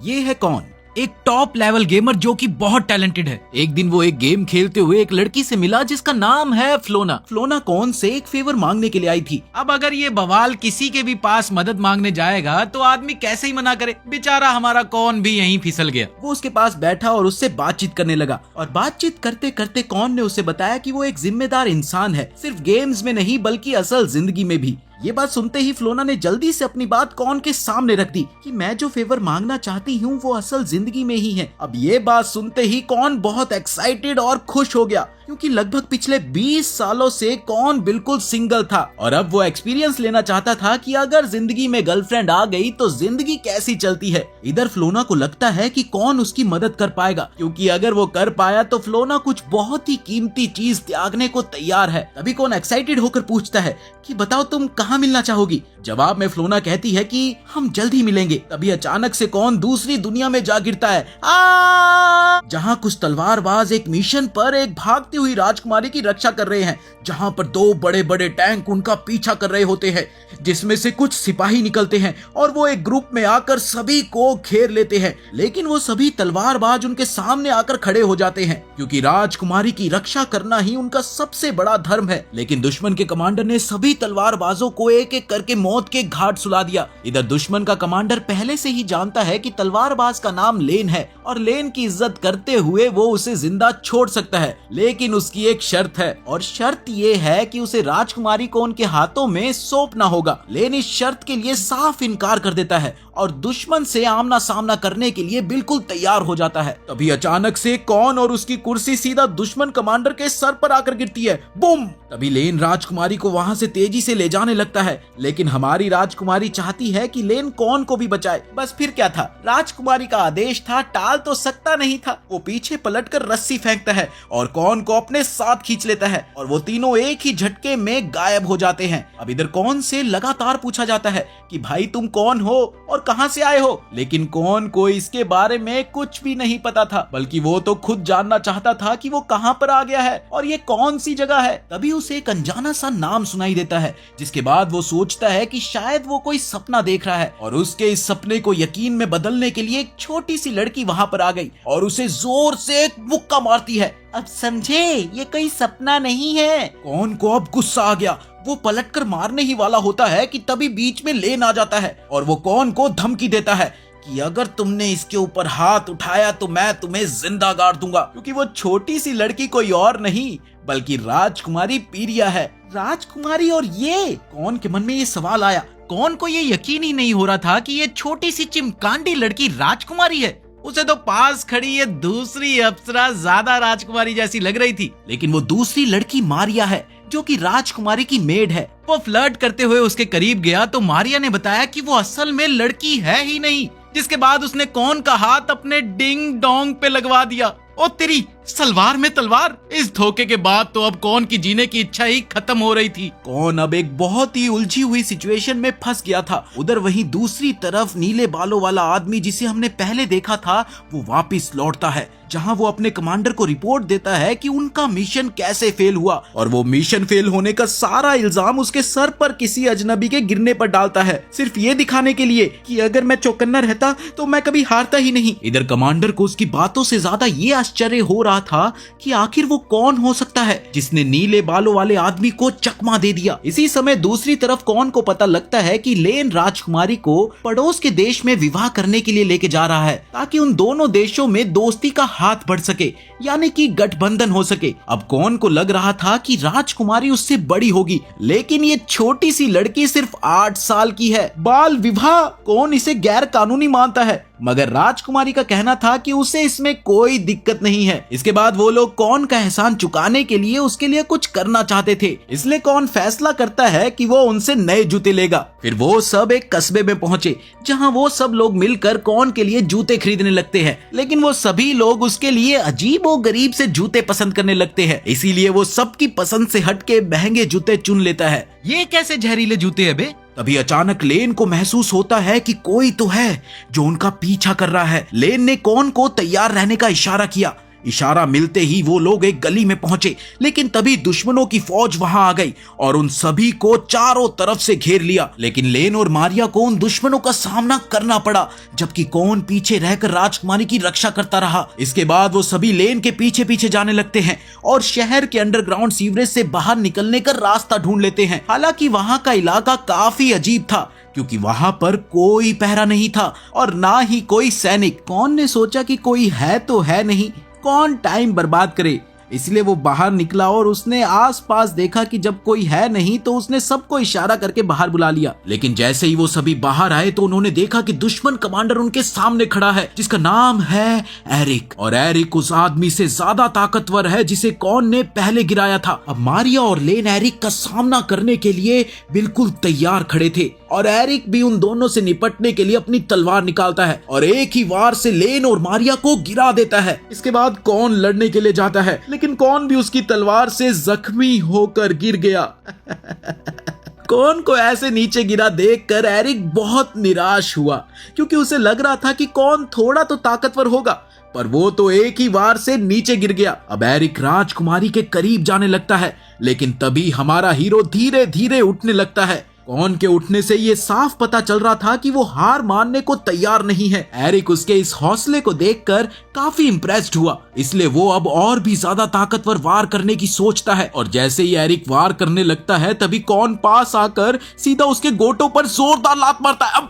ये है कौन? एक टॉप लेवल गेमर जो कि बहुत टैलेंटेड है। एक दिन वो एक गेम खेलते हुए एक लड़की से मिला जिसका नाम है फ्लोना। फ्लोना कौन से एक फेवर मांगने के लिए आई थी। अब अगर ये बवाल किसी के भी पास मदद मांगने जाएगा तो आदमी कैसे ही मना करे। बेचारा हमारा कौन भी यहीं फिसल गया। वो उसके पास बैठा और उससे बातचीत करने लगा और बातचीत करते करते कौन ने उसे बताया कि वो एक जिम्मेदार इंसान है, सिर्फ गेम्स में नहीं बल्कि असल जिंदगी में भी। ये बात सुनते ही फ्लोना ने जल्दी से अपनी बात कौन के सामने रख दी कि मैं जो फेवर मांगना चाहती हूँ वो असल जिंदगी में ही है। अब ये बात सुनते ही कौन बहुत एक्साइटेड और खुश हो गया क्योंकि लगभग पिछले 20 सालों से कौन बिल्कुल सिंगल था और अब वो एक्सपीरियंस लेना चाहता था कि अगर जिंदगी में गर्लफ्रेंड आ गई तो जिंदगी कैसी चलती है। इधर फ्लोना को लगता है कि कौन उसकी मदद कर पाएगा क्योंकि अगर वो कर पाया तो फ्लोना कुछ बहुत ही कीमती चीज त्यागने को तैयार है। तभी कौन एक्साइटेड होकर पूछता है कि बताओ तुम कहाँ मिलना चाहोगी। जवाब में फ्लोना कहती है कि हम जल्द ही मिलेंगे। तभी अचानक से कौन दूसरी दुनिया में जा गिरता है जहाँ कुछ तलवारबाज एक मिशन पर एक भागती हुई राजकुमारी की रक्षा कर रहे हैं, जहाँ पर 2 बड़े बड़े टैंक उनका पीछा कर रहे होते हैं जिसमें से कुछ सिपाही निकलते हैं और वो एक ग्रुप में आकर सभी को घेर लेते हैं। लेकिन वो सभी तलवारबाज उनके सामने आकर खड़े हो जाते हैं क्योंकि राजकुमारी की रक्षा करना ही उनका सबसे बड़ा धर्म है। लेकिन दुश्मन के कमांडर ने सभी तलवारबाजों को एक एक करके मौत के घाट सुला दिया। इधर दुश्मन का कमांडर पहले से ही जानता है कि तलवारबाज का नाम लेन है और लेन की इज्जत करते हुए वो उसे जिंदा छोड़ सकता है, लेकिन उसकी एक शर्त है और शर्त ये है कि उसे राजकुमारी को उनके हाथों में सौंपना होगा। लेन इस शर्त के लिए साफ इनकार कर देता है और दुश्मन से आमना सामना करने के लिए बिल्कुल तैयार हो जाता है। तभी अचानक से कौन और उसकी कुर्सी सीधा दुश्मन कमांडर के सर पर आकर गिरती है। बूम! तभी लेन राजकुमारी को वहां से तेजी से ले जाने लगता है, लेकिन हमारी राजकुमारी चाहती है कि लेन कौन को भी बचाए। बस फिर क्या था, राजकुमारी का आदेश था, टाल तो सकता नहीं था। वो पीछे पलटकर रस्सी फेंकता है और कौन को अपने साथ खींच लेता है और वो तीनों एक ही झटके में गायब हो जाते हैं। अब इधर कौन से लगातार पूछा जाता है कि भाई तुम कौन हो और कहां से आए हो, लेकिन कौन को इसके बारे में कुछ भी नहीं पता था, बल्कि वो तो खुद जानना चाहता था कि वो कहां पर आ गया है और ये कौन सी जगह है। तभी उसे एक अनजाना सा नाम सुनाई देता है, जिसके बाद वो सोचता है कि शायद वो कोई सपना देख रहा है और उसके इस सपने को यकीन में बदलने के लिए एक छोटी सी लड़की वहां पर आ गई और उसे जोर से एक मुक्का मारती है। अब समझे, ये कोई सपना नहीं है। कौन को अब गुस्सा आ गया, वो पलटकर मारने ही वाला होता है कि तभी बीच में लेन आ जाता है और वो कौन को धमकी देता है कि अगर तुमने इसके ऊपर हाथ उठाया तो मैं तुम्हें जिंदा गाड़ दूंगा, क्योंकि वो छोटी सी लड़की कोई और नहीं बल्कि राजकुमारी पीरिया है। राजकुमारी और ये कौन के मन में ये सवाल आया। कौन को ये यकीन ही नहीं हो रहा था कि ये छोटी सी चिमकांडी लड़की राजकुमारी है। उसे तो पास खड़ी ये दूसरी अप्सरा ज्यादा राजकुमारी जैसी लग रही थी, लेकिन वो दूसरी लड़की मारिया है जो कि राजकुमारी की मेड है। वो फ्लर्ट करते हुए उसके करीब गया तो मारिया ने बताया कि वो असल में लड़की है ही नहीं, जिसके बाद उसने कौन का हाथ अपने डिंग डोंग पे लगवा दिया। ओ तेरी सलवार में तलवार। इस धोखे के बाद तो अब कौन की जीने की इच्छा ही खत्म हो रही थी। कौन अब एक बहुत ही उलझी हुई सिचुएशन में फंस गया था। उधर वहीं दूसरी तरफ नीले बालों वाला आदमी जिसे हमने पहले देखा था वो वापस लौटता है, जहां वो अपने कमांडर को रिपोर्ट देता है कि उनका मिशन कैसे फेल हुआ और वो मिशन फेल होने का सारा इल्जाम उसके सर पर किसी अजनबी के गिरने पर डालता है, सिर्फ ये दिखाने के लिए कि अगर मैं चौकन्ना रहता तो मैं कभी हारता ही नहीं। इधर कमांडर को उसकी बातों से ज्यादा ये आश्चर्य हो रहा था कि आखिर वो कौन हो सकता है जिसने नीले बालों वाले आदमी को चकमा दे दिया। इसी समय दूसरी तरफ कौन को पता लगता है कि लेन राजकुमारी को पड़ोस के देश में विवाह करने के लिए लेके जा रहा है ताकि उन दोनों देशों में दोस्ती का हाथ बढ़ सके, यानी कि गठबंधन हो सके। अब कौन को लग रहा था कि राजकुमारी उससे बड़ी होगी, लेकिन ये छोटी सी लड़की सिर्फ 8 साल की है। बाल विवाह कौन इसे गैर कानूनी मानता है, मगर राजकुमारी का कहना था कि उसे इसमें कोई दिक्कत नहीं है। इसके बाद वो लोग कौन का एहसान चुकाने के लिए उसके लिए कुछ करना चाहते थे, इसलिए कौन फैसला करता है कि वो उनसे नए जूते लेगा। फिर वो सब एक कस्बे में पहुंचे जहां वो सब लोग मिलकर कौन के लिए जूते खरीदने लगते हैं, लेकिन वो सभी लोग उसके लिए अजीब और गरीब से जूते पसंद करने लगते हैं, इसीलिए वो सबकी पसंद से हटके महंगे जूते चुन लेता है। ये कैसे जहरीले जूते है बे? तभी अचानक लेन को महसूस होता है कि कोई तो है जो उनका पीछा कर रहा है। लेन ने कौन को तैयार रहने का इशारा किया, इशारा मिलते ही वो लोग एक गली में पहुंचे, लेकिन तभी दुश्मनों की फौज वहां आ गई और उन सभी को चारों तरफ से घेर लिया। लेकिन लेन और मारिया को उन दुश्मनों का सामना करना पड़ा, जबकि कौन पीछे रहकर राजकुमारी की रक्षा करता रहा। इसके बाद वो सभी लेन के पीछे पीछे जाने लगते हैं और शहर के अंडरग्राउंड सीवरेज से बाहर निकलने का रास्ता ढूंढ लेते हैं। हालांकि वहां का इलाका काफी अजीब था, क्योंकि वहां पर कोई पहरा नहीं था और ना ही कोई सैनिक। कौन ने सोचा कि कोई है तो है नहीं, कौन टाइम बर्बाद करे, इसलिए वो बाहर निकला और उसने आसपास देखा कि जब कोई है नहीं तो उसने सबको इशारा करके बाहर बुला लिया। लेकिन जैसे ही वो सभी बाहर आए तो उन्होंने देखा कि दुश्मन कमांडर उनके सामने खड़ा है, जिसका नाम है एरिक। और एरिक उस आदमी से ज्यादा ताकतवर है जिसे कौन ने पहले गिराया था। अब मारिया और लेन एरिक का सामना करने के लिए बिल्कुल तैयार खड़े थे और एरिक भी उन दोनों से निपटने के लिए अपनी तलवार निकालता है और एक ही वार से लेन और मारिया को गिरा देता है। इसके बाद कौन लड़ने के लिए जाता है, लेकिन कौन भी उसकी तलवार से जख्मी होकर गिर गया। कौन को ऐसे नीचे गिरा देखकर एरिक बहुत निराश हुआ, क्योंकि उसे लग रहा था कि कौन थोड़ा तो ताकतवर होगा, पर वो तो एक ही वार से नीचे गिर गया। अब एरिक राजकुमारी के करीब जाने लगता है, लेकिन तभी हमारा हीरो धीरे धीरे उठने लगता है। कौन के उठने से ये साफ पता चल रहा था कि वो हार मानने को तैयार नहीं है। एरिक उसके इस हौसले को देखकर काफी इम्प्रेस्ड हुआ, इसलिए वो अब और भी ज्यादा ताकतवर वार करने की सोचता है। और जैसे ही एरिक वार करने लगता है तभी कौन पास आकर सीधा उसके गोटों पर जोरदार लात मारता है।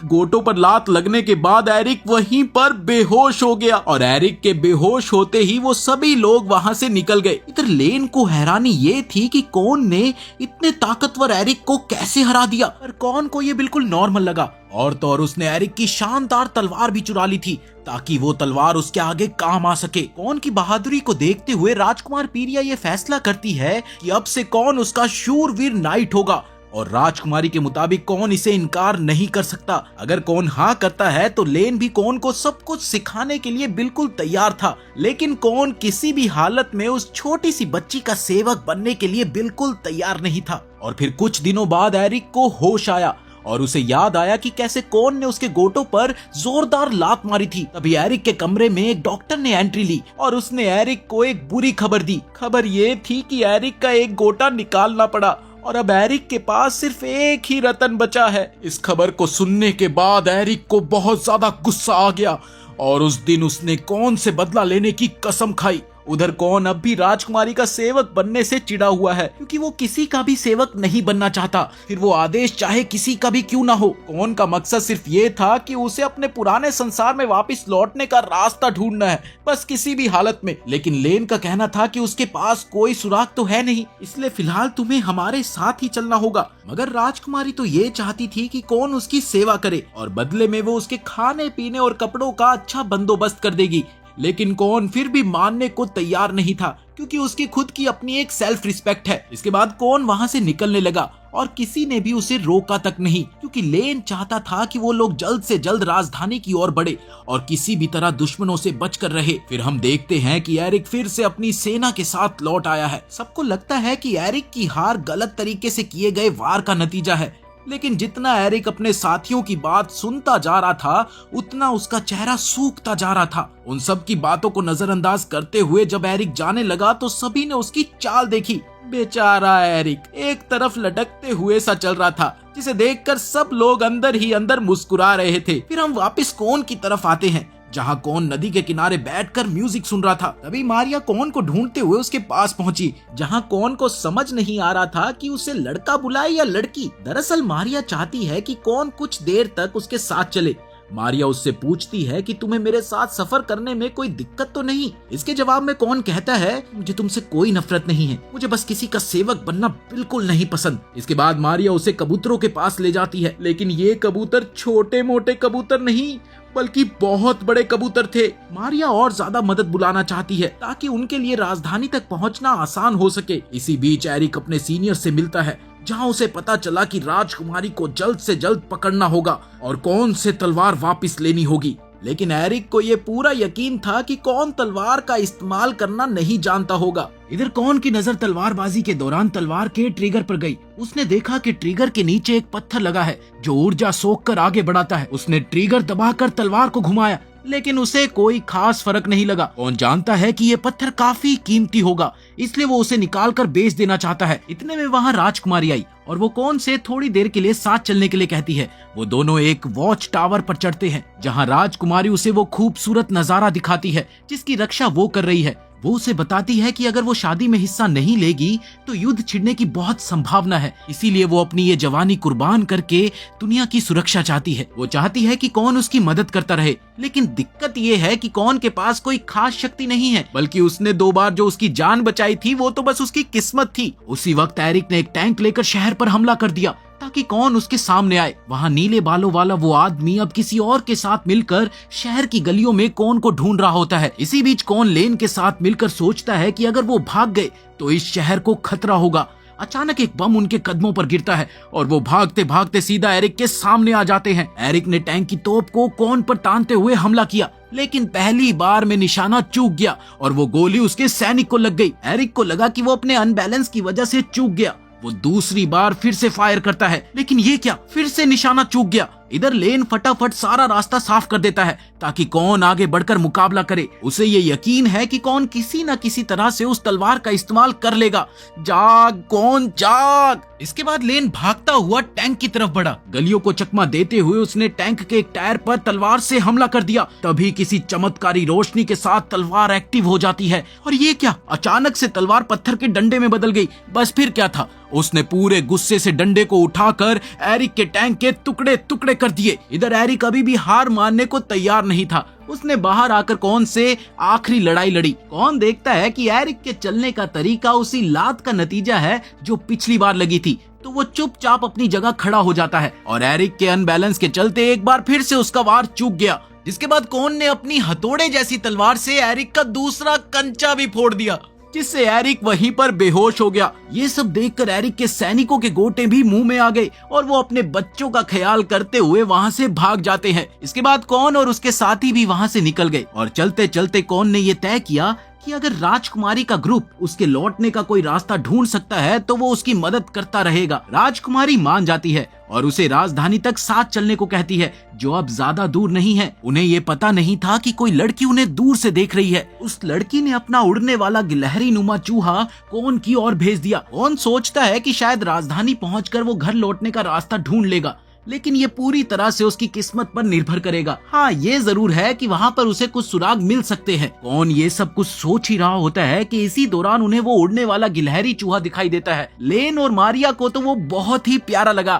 गोटों पर लात लगने के बाद एरिक वहीं पर बेहोश हो गया और एरिक के बेहोश होते ही वो सभी लोग वहां से निकल गए। इधर लेन को हैरानी ये थी कि कौन ने इतने ताकतवर एरिक को कैसे हरा दिया, पर कौन को ये बिल्कुल नॉर्मल लगा। और तो और उसने एरिक की शानदार तलवार भी चुरा ली थी ताकि वो तलवार उसके आगे काम आ सके। कौन की बहादुरी को देखते हुए राजकुमार पीरिया ये फैसला करती है कि अब से कौन उसका शूरवीर नाइट होगा और राजकुमारी के मुताबिक कौन इसे इनकार नहीं कर सकता। अगर कौन हाँ करता है तो लेन भी कौन को सब कुछ सिखाने के लिए बिल्कुल तैयार था, लेकिन कौन किसी भी हालत में उस छोटी सी बच्ची का सेवक बनने के लिए बिल्कुल तैयार नहीं था। और फिर कुछ दिनों बाद एरिक को होश आया और उसे याद आया कि कैसे कौन ने उसके गोटों पर जोरदार लात मारी थी। तभी एरिक के कमरे में एक डॉक्टर ने एंट्री ली और उसने एरिक को एक बुरी खबर दी। खबर ये थी कि एरिक का एक गोटा निकालना पड़ा और अब एरिक के पास सिर्फ एक ही रतन बचा है। इस खबर को सुनने के बाद एरिक को बहुत ज्यादा गुस्सा आ गया और उस दिन उसने कौन से बदला लेने की कसम खाई। उधर कौन अब भी राजकुमारी का सेवक बनने से चिढ़ा हुआ है, क्योंकि वो किसी का भी सेवक नहीं बनना चाहता, फिर वो आदेश चाहे किसी का भी क्यों ना हो। कौन का मकसद सिर्फ ये था कि उसे अपने पुराने संसार में वापस लौटने का रास्ता ढूंढना है, बस किसी भी हालत में। लेकिन लेन का कहना था कि उसके पास कोई सुराग तो है नहीं, इसलिए फिलहाल तुम्हें हमारे साथ ही चलना होगा। मगर राजकुमारी तो ये चाहती थी कि कौन उसकी सेवा करे और बदले में वो उसके खाने पीने और कपड़ों का अच्छा बंदोबस्त कर देगी। लेकिन कौन फिर भी मानने को तैयार नहीं था, क्योंकि उसकी खुद की अपनी एक सेल्फ रिस्पेक्ट है। इसके बाद कौन वहां से निकलने लगा और किसी ने भी उसे रोका तक नहीं, क्योंकि लेन चाहता था कि वो लोग जल्द से जल्द राजधानी की ओर बढ़े और किसी भी तरह दुश्मनों से बचकर रहे। फिर हम देखते हैं कि एरिक फिर से अपनी सेना के साथ लौट आया है। सबको लगता है कि एरिक की हार गलत तरीके से किए गए वार का नतीजा है, लेकिन जितना एरिक अपने साथियों की बात सुनता जा रहा था उतना उसका चेहरा सूखता जा रहा था। उन सब की बातों को नजरअंदाज करते हुए जब एरिक जाने लगा तो सभी ने उसकी चाल देखी। बेचारा एरिक एक तरफ लटकते हुए सा चल रहा था, जिसे देखकर सब लोग अंदर ही अंदर मुस्कुरा रहे थे। फिर हम वापस कौन की तरफ आते हैं, जहां कौन नदी के किनारे बैठकर म्यूजिक सुन रहा था। तभी मारिया कौन को ढूंढते हुए उसके पास पहुंची, जहां कौन को समझ नहीं आ रहा था कि उसे लड़का बुलाए या लड़की। दरअसल मारिया चाहती है कि कौन कुछ देर तक उसके साथ चले। मारिया उससे पूछती है कि तुम्हें मेरे साथ सफर करने में कोई दिक्कत तो नहीं। इसके जवाब में कौन कहता है, मुझे तुमसे कोई नफरत नहीं है, मुझे बस किसी का सेवक बनना बिल्कुल नहीं पसंद। इसके बाद मारिया उसे कबूतरों के पास ले जाती है, लेकिन ये कबूतर छोटे मोटे कबूतर नहीं बल्कि बहुत बड़े कबूतर थे। मारिया और ज्यादा मदद बुलाना चाहती है ताकि उनके लिए राजधानी तक पहुंचना आसान हो सके। इसी बीच एरिक अपने सीनियर से मिलता है, जहां उसे पता चला कि राजकुमारी को जल्द से जल्द पकड़ना होगा और कौन से तलवार वापस लेनी होगी। लेकिन एरिक को यह पूरा यकीन था कि कौन तलवार का इस्तेमाल करना नहीं जानता होगा। इधर कौन की नजर तलवारबाजी के दौरान तलवार के ट्रिगर पर गई। उसने देखा कि ट्रिगर के नीचे एक पत्थर लगा है जो ऊर्जा सोख कर आगे बढ़ाता है। उसने ट्रिगर दबाकर तलवार को घुमाया, लेकिन उसे कोई खास फर्क नहीं लगा। कौन जानता है कि ये पत्थर काफी कीमती होगा, इसलिए वो उसे निकाल कर बेच देना चाहता है। इतने में वहाँ राजकुमारी आई और वो कौन से थोड़ी देर के लिए साथ चलने के लिए कहती है। वो दोनों एक वॉच टावर पर चढ़ते हैं, जहाँ राजकुमारी उसे वो खूबसूरत नजारा दिखाती है जिसकी रक्षा वो कर रही है। वो उसे बताती है कि अगर वो शादी में हिस्सा नहीं लेगी तो युद्ध छिड़ने की बहुत संभावना है, इसीलिए वो अपनी ये जवानी कुर्बान करके दुनिया की सुरक्षा चाहती है। वो चाहती है कि कौन उसकी मदद करता रहे, लेकिन दिक्कत ये है कि कौन के पास कोई खास शक्ति नहीं है, बल्कि उसने 2 बार जो उसकी जान बचाई थी वो तो बस उसकी किस्मत थी। उसी वक्त एरिक ने एक टैंक लेकर शहर पर हमला कर दिया ताकि कौन उसके सामने आए। वहाँ नीले बालों वाला वो आदमी अब किसी और के साथ मिलकर शहर की गलियों में कौन को ढूंढ रहा होता है। इसी बीच कौन लेन के साथ मिलकर सोचता है कि अगर वो भाग गए तो इस शहर को खतरा होगा। अचानक एक बम उनके कदमों पर गिरता है और वो भागते भागते सीधा एरिक के सामने आ जाते हैं। एरिक ने टैंक की तोप को कौन पर तानते हुए हमला किया, लेकिन पहली बार में निशाना चूक गया और वो गोली उसके सैनिक को लग गई। एरिक को लगा कि वो अपने अनबैलेंस की वजह से चूक गया। वो दूसरी बार फिर से फायर करता है, लेकिन ये क्या, फिर से निशाना चूक गया। इधर लेन फटाफट सारा रास्ता साफ कर देता है ताकि कौन आगे बढ़कर मुकाबला करे। उसे ये यकीन है कि कौन किसी न किसी तरह से उस तलवार का इस्तेमाल कर लेगा। जाग कौन जाग। इसके बाद लेन भागता हुआ टैंक की तरफ बढ़ा। गलियों को चकमा देते हुए उसने टैंक के एक टायर पर तलवार से हमला कर दिया। तभी किसी चमत्कारी रोशनी के साथ तलवार एक्टिव हो जाती है और ये क्या, अचानक से तलवार पत्थर के डंडे में बदल गई। बस फिर क्या था, उसने पूरे गुस्से से डंडे को उठाकर एरिक के टैंक के टुकड़े टुकड़े कर दिए। इधर एरिक अभी भी हार मानने को तैयार नहीं था। उसने बाहर आकर कौन से आखिरी लड़ाई लड़ी। कौन देखता है कि एरिक के चलने का तरीका उसी लात का नतीजा है जो पिछली बार लगी थी, तो वो चुपचाप अपनी जगह खड़ा हो जाता है और एरिक के अनबैलेंस के चलते एक बार फिर से उसका वार चूक गया। जिसके बाद कौन ने अपनी हथौड़े जैसी तलवार से एरिक का दूसरा कंचा भी फोड़ दिया, जिससे एरिक वहीं पर बेहोश हो गया। ये सब देखकर एरिक के सैनिकों के गोटे भी मुंह में आ गए और वो अपने बच्चों का ख्याल करते हुए वहाँ से भाग जाते हैं। इसके बाद कौन और उसके साथी भी वहाँ से निकल गए और चलते चलते कौन ने ये तय किया कि अगर राजकुमारी का ग्रुप उसके लौटने का कोई रास्ता ढूंढ सकता है तो वो उसकी मदद करता रहेगा। राजकुमारी मान जाती है और उसे राजधानी तक साथ चलने को कहती है, जो अब ज्यादा दूर नहीं है। उन्हें ये पता नहीं था कि कोई लड़की उन्हें दूर से देख रही है। उस लड़की ने अपना उड़ने वाला गिलहरी नुमा चूहा कौन की ओर भेज दिया। कौन सोचता है कि शायद राजधानी पहुंचकर वो घर लौटने का रास्ता ढूंढ लेगा, लेकिन ये पूरी तरह से उसकी किस्मत पर निर्भर करेगा। हाँ, ये जरूर है कि वहाँ पर उसे कुछ सुराग मिल सकते हैं। कौन ये सब कुछ सोच ही रहा होता है कि इसी दौरान उन्हें वो उड़ने वाला गिलहरी चूहा दिखाई देता है। लेन और मारिया को तो वो बहुत ही प्यारा लगा।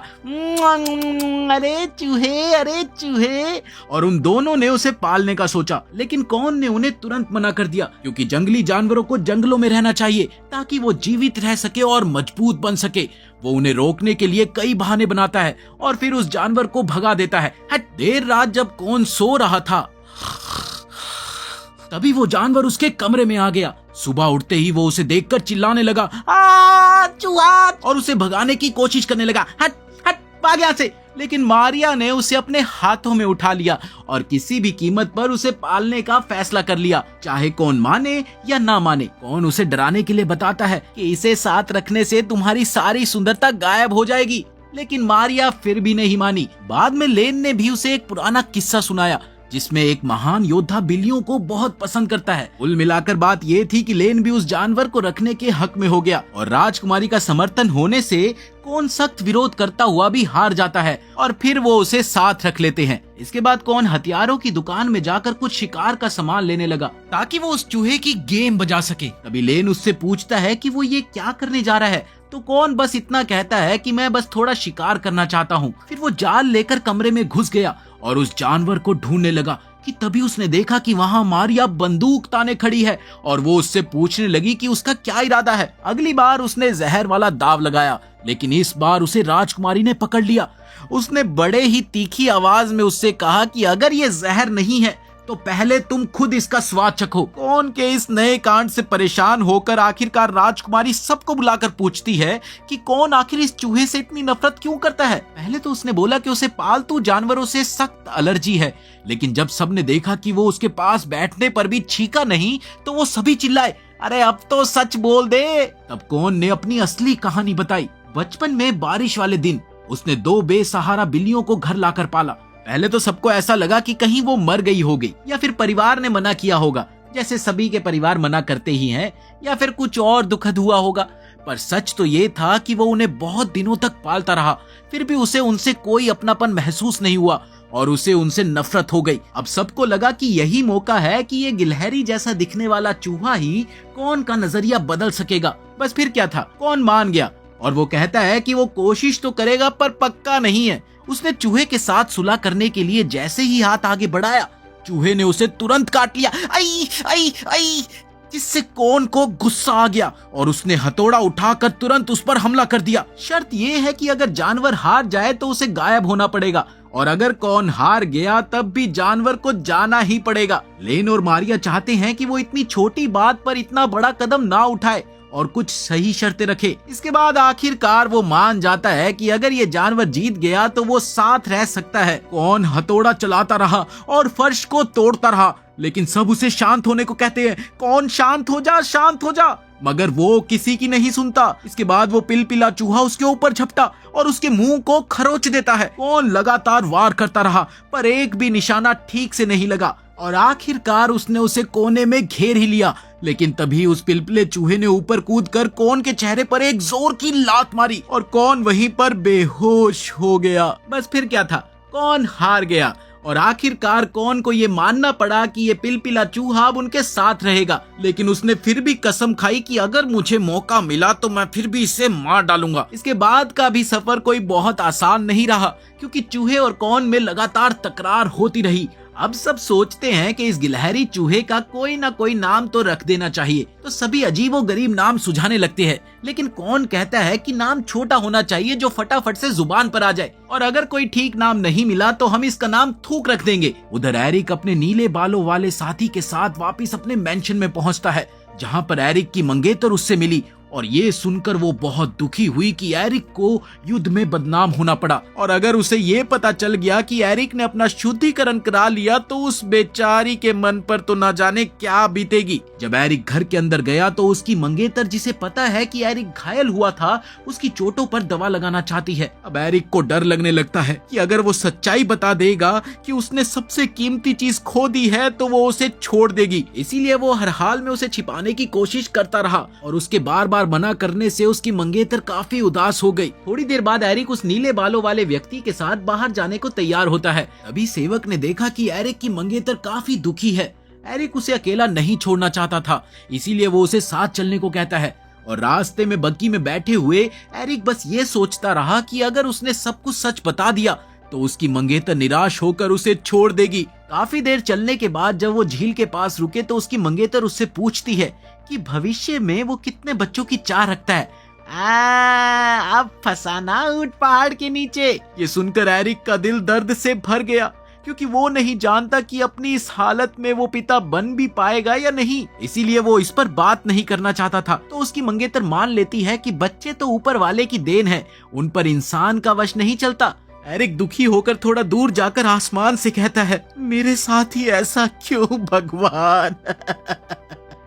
अरे चूहे, और उन दोनों ने उसे पालने का सोचा, लेकिन कौन ने उन्हें तुरंत मना कर दिया, क्योंकि जंगली जानवरों को जंगलों में रहना चाहिए ताकि वो जीवित रह सके और मजबूत बन सके। वो उन्हें रोकने के लिए कई बहाने बनाता है और फिर उस जानवर को भगा देता है। देर रात जब कौन सो रहा था, तभी वो जानवर उसके कमरे में आ गया। सुबह उठते ही वो उसे देखकर चिल्लाने लगा, चूहा, और उसे भगाने की कोशिश करने लगा। हट भाग यहाँ से। लेकिन मारिया ने उसे अपने हाथों में उठा लिया और किसी भी कीमत पर उसे पालने का फैसला कर लिया, चाहे कौन माने या ना माने। कौन उसे डराने के लिए बताता है कि इसे साथ रखने से तुम्हारी सारी सुंदरता गायब हो जाएगी, लेकिन मारिया फिर भी नहीं मानी। बाद में लेन ने भी उसे एक पुराना किस्सा सुनाया जिसमें एक महान योद्धा बिल्लियों को बहुत पसंद करता है। कुल मिलाकर बात ये थी कि लेन भी उस जानवर को रखने के हक में हो गया और राजकुमारी का समर्थन होने से कौन सख्त विरोध करता हुआ भी हार जाता है और फिर वो उसे साथ रख लेते हैं। इसके बाद कौन हथियारों की दुकान में जाकर कुछ शिकार का सामान लेने लगा ताकि वो उस चूहे की गेम बजा सके। तभी लेन उससे पूछता है कि वो ये क्या करने जा रहा है, तो कौन बस इतना कहता है कि मैं बस थोड़ा शिकार करना चाहता हूँ। फिर वो जाल लेकर कमरे में घुस गया और उस जानवर को ढूंढने लगा कि तभी उसने देखा कि वहाँ मारिया बंदूक ताने खड़ी है और वो उससे पूछने लगी कि उसका क्या इरादा है। अगली बार उसने जहर वाला दाव लगाया, लेकिन इस बार उसे राजकुमारी ने पकड़ लिया। उसने बड़े ही तीखी आवाज में उससे कहा कि अगर ये जहर नहीं है तो पहले तुम खुद इसका स्वाद चखो। कौन के इस नए कांड से परेशान होकर आखिरकार राजकुमारी सबको बुलाकर पूछती है कि कौन आखिर इस चूहे से इतनी नफरत क्यों करता है। पहले तो उसने बोला कि उसे पालतू जानवरों से सख्त एलर्जी है, लेकिन जब सबने देखा कि वो उसके पास बैठने पर भी छींका नहीं तो वो सभी चिल्लाए, अरे अब तो सच बोल दे। तब कौन ने अपनी असली कहानी बताई। बचपन में बारिश वाले दिन उसने 2 बेसहारा बिल्लियों को घर लाकर पाला। पहले तो सबको ऐसा लगा कि कहीं वो मर गई होगी या फिर परिवार ने मना किया होगा, जैसे सभी के परिवार मना करते ही हैं, या फिर कुछ और दुखद हुआ होगा। पर सच तो ये था कि वो उन्हें बहुत दिनों तक पालता रहा, फिर भी उसे उनसे कोई अपनापन महसूस नहीं हुआ और उसे उनसे नफरत हो गई। अब सबको लगा कि यही मौका है कि ये गिलहरी जैसा दिखने वाला चूहा ही कौन का नजरिया बदल सकेगा। बस फिर क्या था, कौन मान गया और वो कहता है कि वो कोशिश तो करेगा पर पक्का नहीं है। उसने चूहे के साथ सुलह करने के लिए जैसे ही हाथ आगे बढ़ाया, चूहे ने उसे तुरंत काट लिया। आई आई आई, जिससे कौन को गुस्सा आ गया और उसने हथौड़ा उठाकर तुरंत उस पर हमला कर दिया। शर्त यह है कि अगर जानवर हार जाए तो उसे गायब होना पड़ेगा और अगर कौन हार गया तब भी जानवर को जाना ही पड़ेगा। लेन और मारिया चाहते हैं कि वो इतनी छोटी बात पर इतना बड़ा कदम ना उठाए और कुछ सही शर्तें रखे। इसके बाद आखिरकार वो मान जाता है कि अगर ये जानवर जीत गया तो वो साथ रह सकता है। कौन हथौड़ा चलाता रहा और फर्श को तोड़ता रहा, लेकिन सब उसे शांत होने को कहते हैं। कौन शांत हो जा, शांत हो जा, मगर वो किसी की नहीं सुनता। इसके बाद वो पिलपिला चूहा उसके ऊपर झपटा और उसके मुंह को खरोच देता है। कौन लगातार वार करता रहा पर एक भी निशाना ठीक से नहीं लगा और आखिरकार उसने उसे कोने में घेर ही लिया। लेकिन तभी उस पिलपिले चूहे ने ऊपर कूदकर कौन के चेहरे पर एक जोर की लात मारी और कौन वहीं पर बेहोश हो गया। बस फिर क्या था, कौन हार गया और आखिरकार कौन को ये मानना पड़ा कि ये पिलपिला चूहा अब उनके साथ रहेगा। लेकिन उसने फिर भी कसम खाई कि अगर मुझे मौका मिला तो मैं फिर भी इसे मार डालूंगा। इसके बाद का भी सफर कोई बहुत आसान नहीं रहा, क्योंकि चूहे और कौन में लगातार तकरार होती रही। अब सब सोचते हैं कि इस गिलहरी चूहे का कोई ना कोई नाम तो रख देना चाहिए, तो सभी अजीबो गरीब नाम सुझाने लगते हैं। लेकिन कौन कहता है कि नाम छोटा होना चाहिए जो फटाफट से जुबान पर आ जाए, और अगर कोई ठीक नाम नहीं मिला तो हम इसका नाम थूक रख देंगे। उधर एरिक अपने नीले बालों वाले साथी के साथ वापिस अपने मेंशन में पहुंचता है, जहां पर एरिक की मंगेतर उससे मिली और ये सुनकर वो बहुत दुखी हुई कि एरिक को युद्ध में बदनाम होना पड़ा। और अगर उसे ये पता चल गया कि एरिक ने अपना शुद्धिकरण करा लिया तो उस बेचारी के मन पर तो ना जाने क्या बीतेगी। जब एरिक घर के अंदर गया तो उसकी मंगेतर, जिसे पता है कि एरिक घायल हुआ था, उसकी चोटों पर दवा लगाना चाहती है। अब एरिक को डर लगने लगता है कि अगर वो सच्चाई बता देगा कि उसने सबसे कीमती चीज खो दी है तो वो उसे छोड़ देगी। इसीलिए वो हर हाल में उसे छिपाने की कोशिश करता रहा और उसके बार बार मना करने से उसकी मंगेतर काफी उदास हो गई। थोड़ी देर बाद एरिक उस नीले बालों वाले व्यक्ति के साथ बाहर जाने को तैयार होता है। अभी सेवक ने देखा कि एरिक की मंगेतर काफी दुखी है। एरिक उसे अकेला नहीं छोड़ना चाहता था, इसीलिए वो उसे साथ चलने को कहता है। और रास्ते में बग्गी में बैठे हुए एरिक बस ये सोचता रहा कि अगर उसने सब कुछ सच बता दिया तो उसकी मंगेतर निराश होकर उसे छोड़ देगी। काफी देर चलने के बाद जब वो झील के पास रुके तो उसकी मंगेतर उससे पूछती है कि भविष्य में वो कितने बच्चों की चाह रखता है। अब फसाना ऊंट पहाड़ के नीचे। ये सुनकर एरिक का दिल दर्द से भर गया, क्योंकि वो नहीं जानता कि अपनी इस हालत में वो पिता बन भी पाएगा या नहीं। इसीलिए वो इस पर बात नहीं करना चाहता था। तो उसकी मंगेतर मान लेती है कि बच्चे तो ऊपर वाले की देन है, उन पर इंसान का वश नहीं चलता। एरिक दुखी होकर थोड़ा दूर जाकर आसमान से कहता है, मेरे साथ ही ऐसा क्यों भगवान।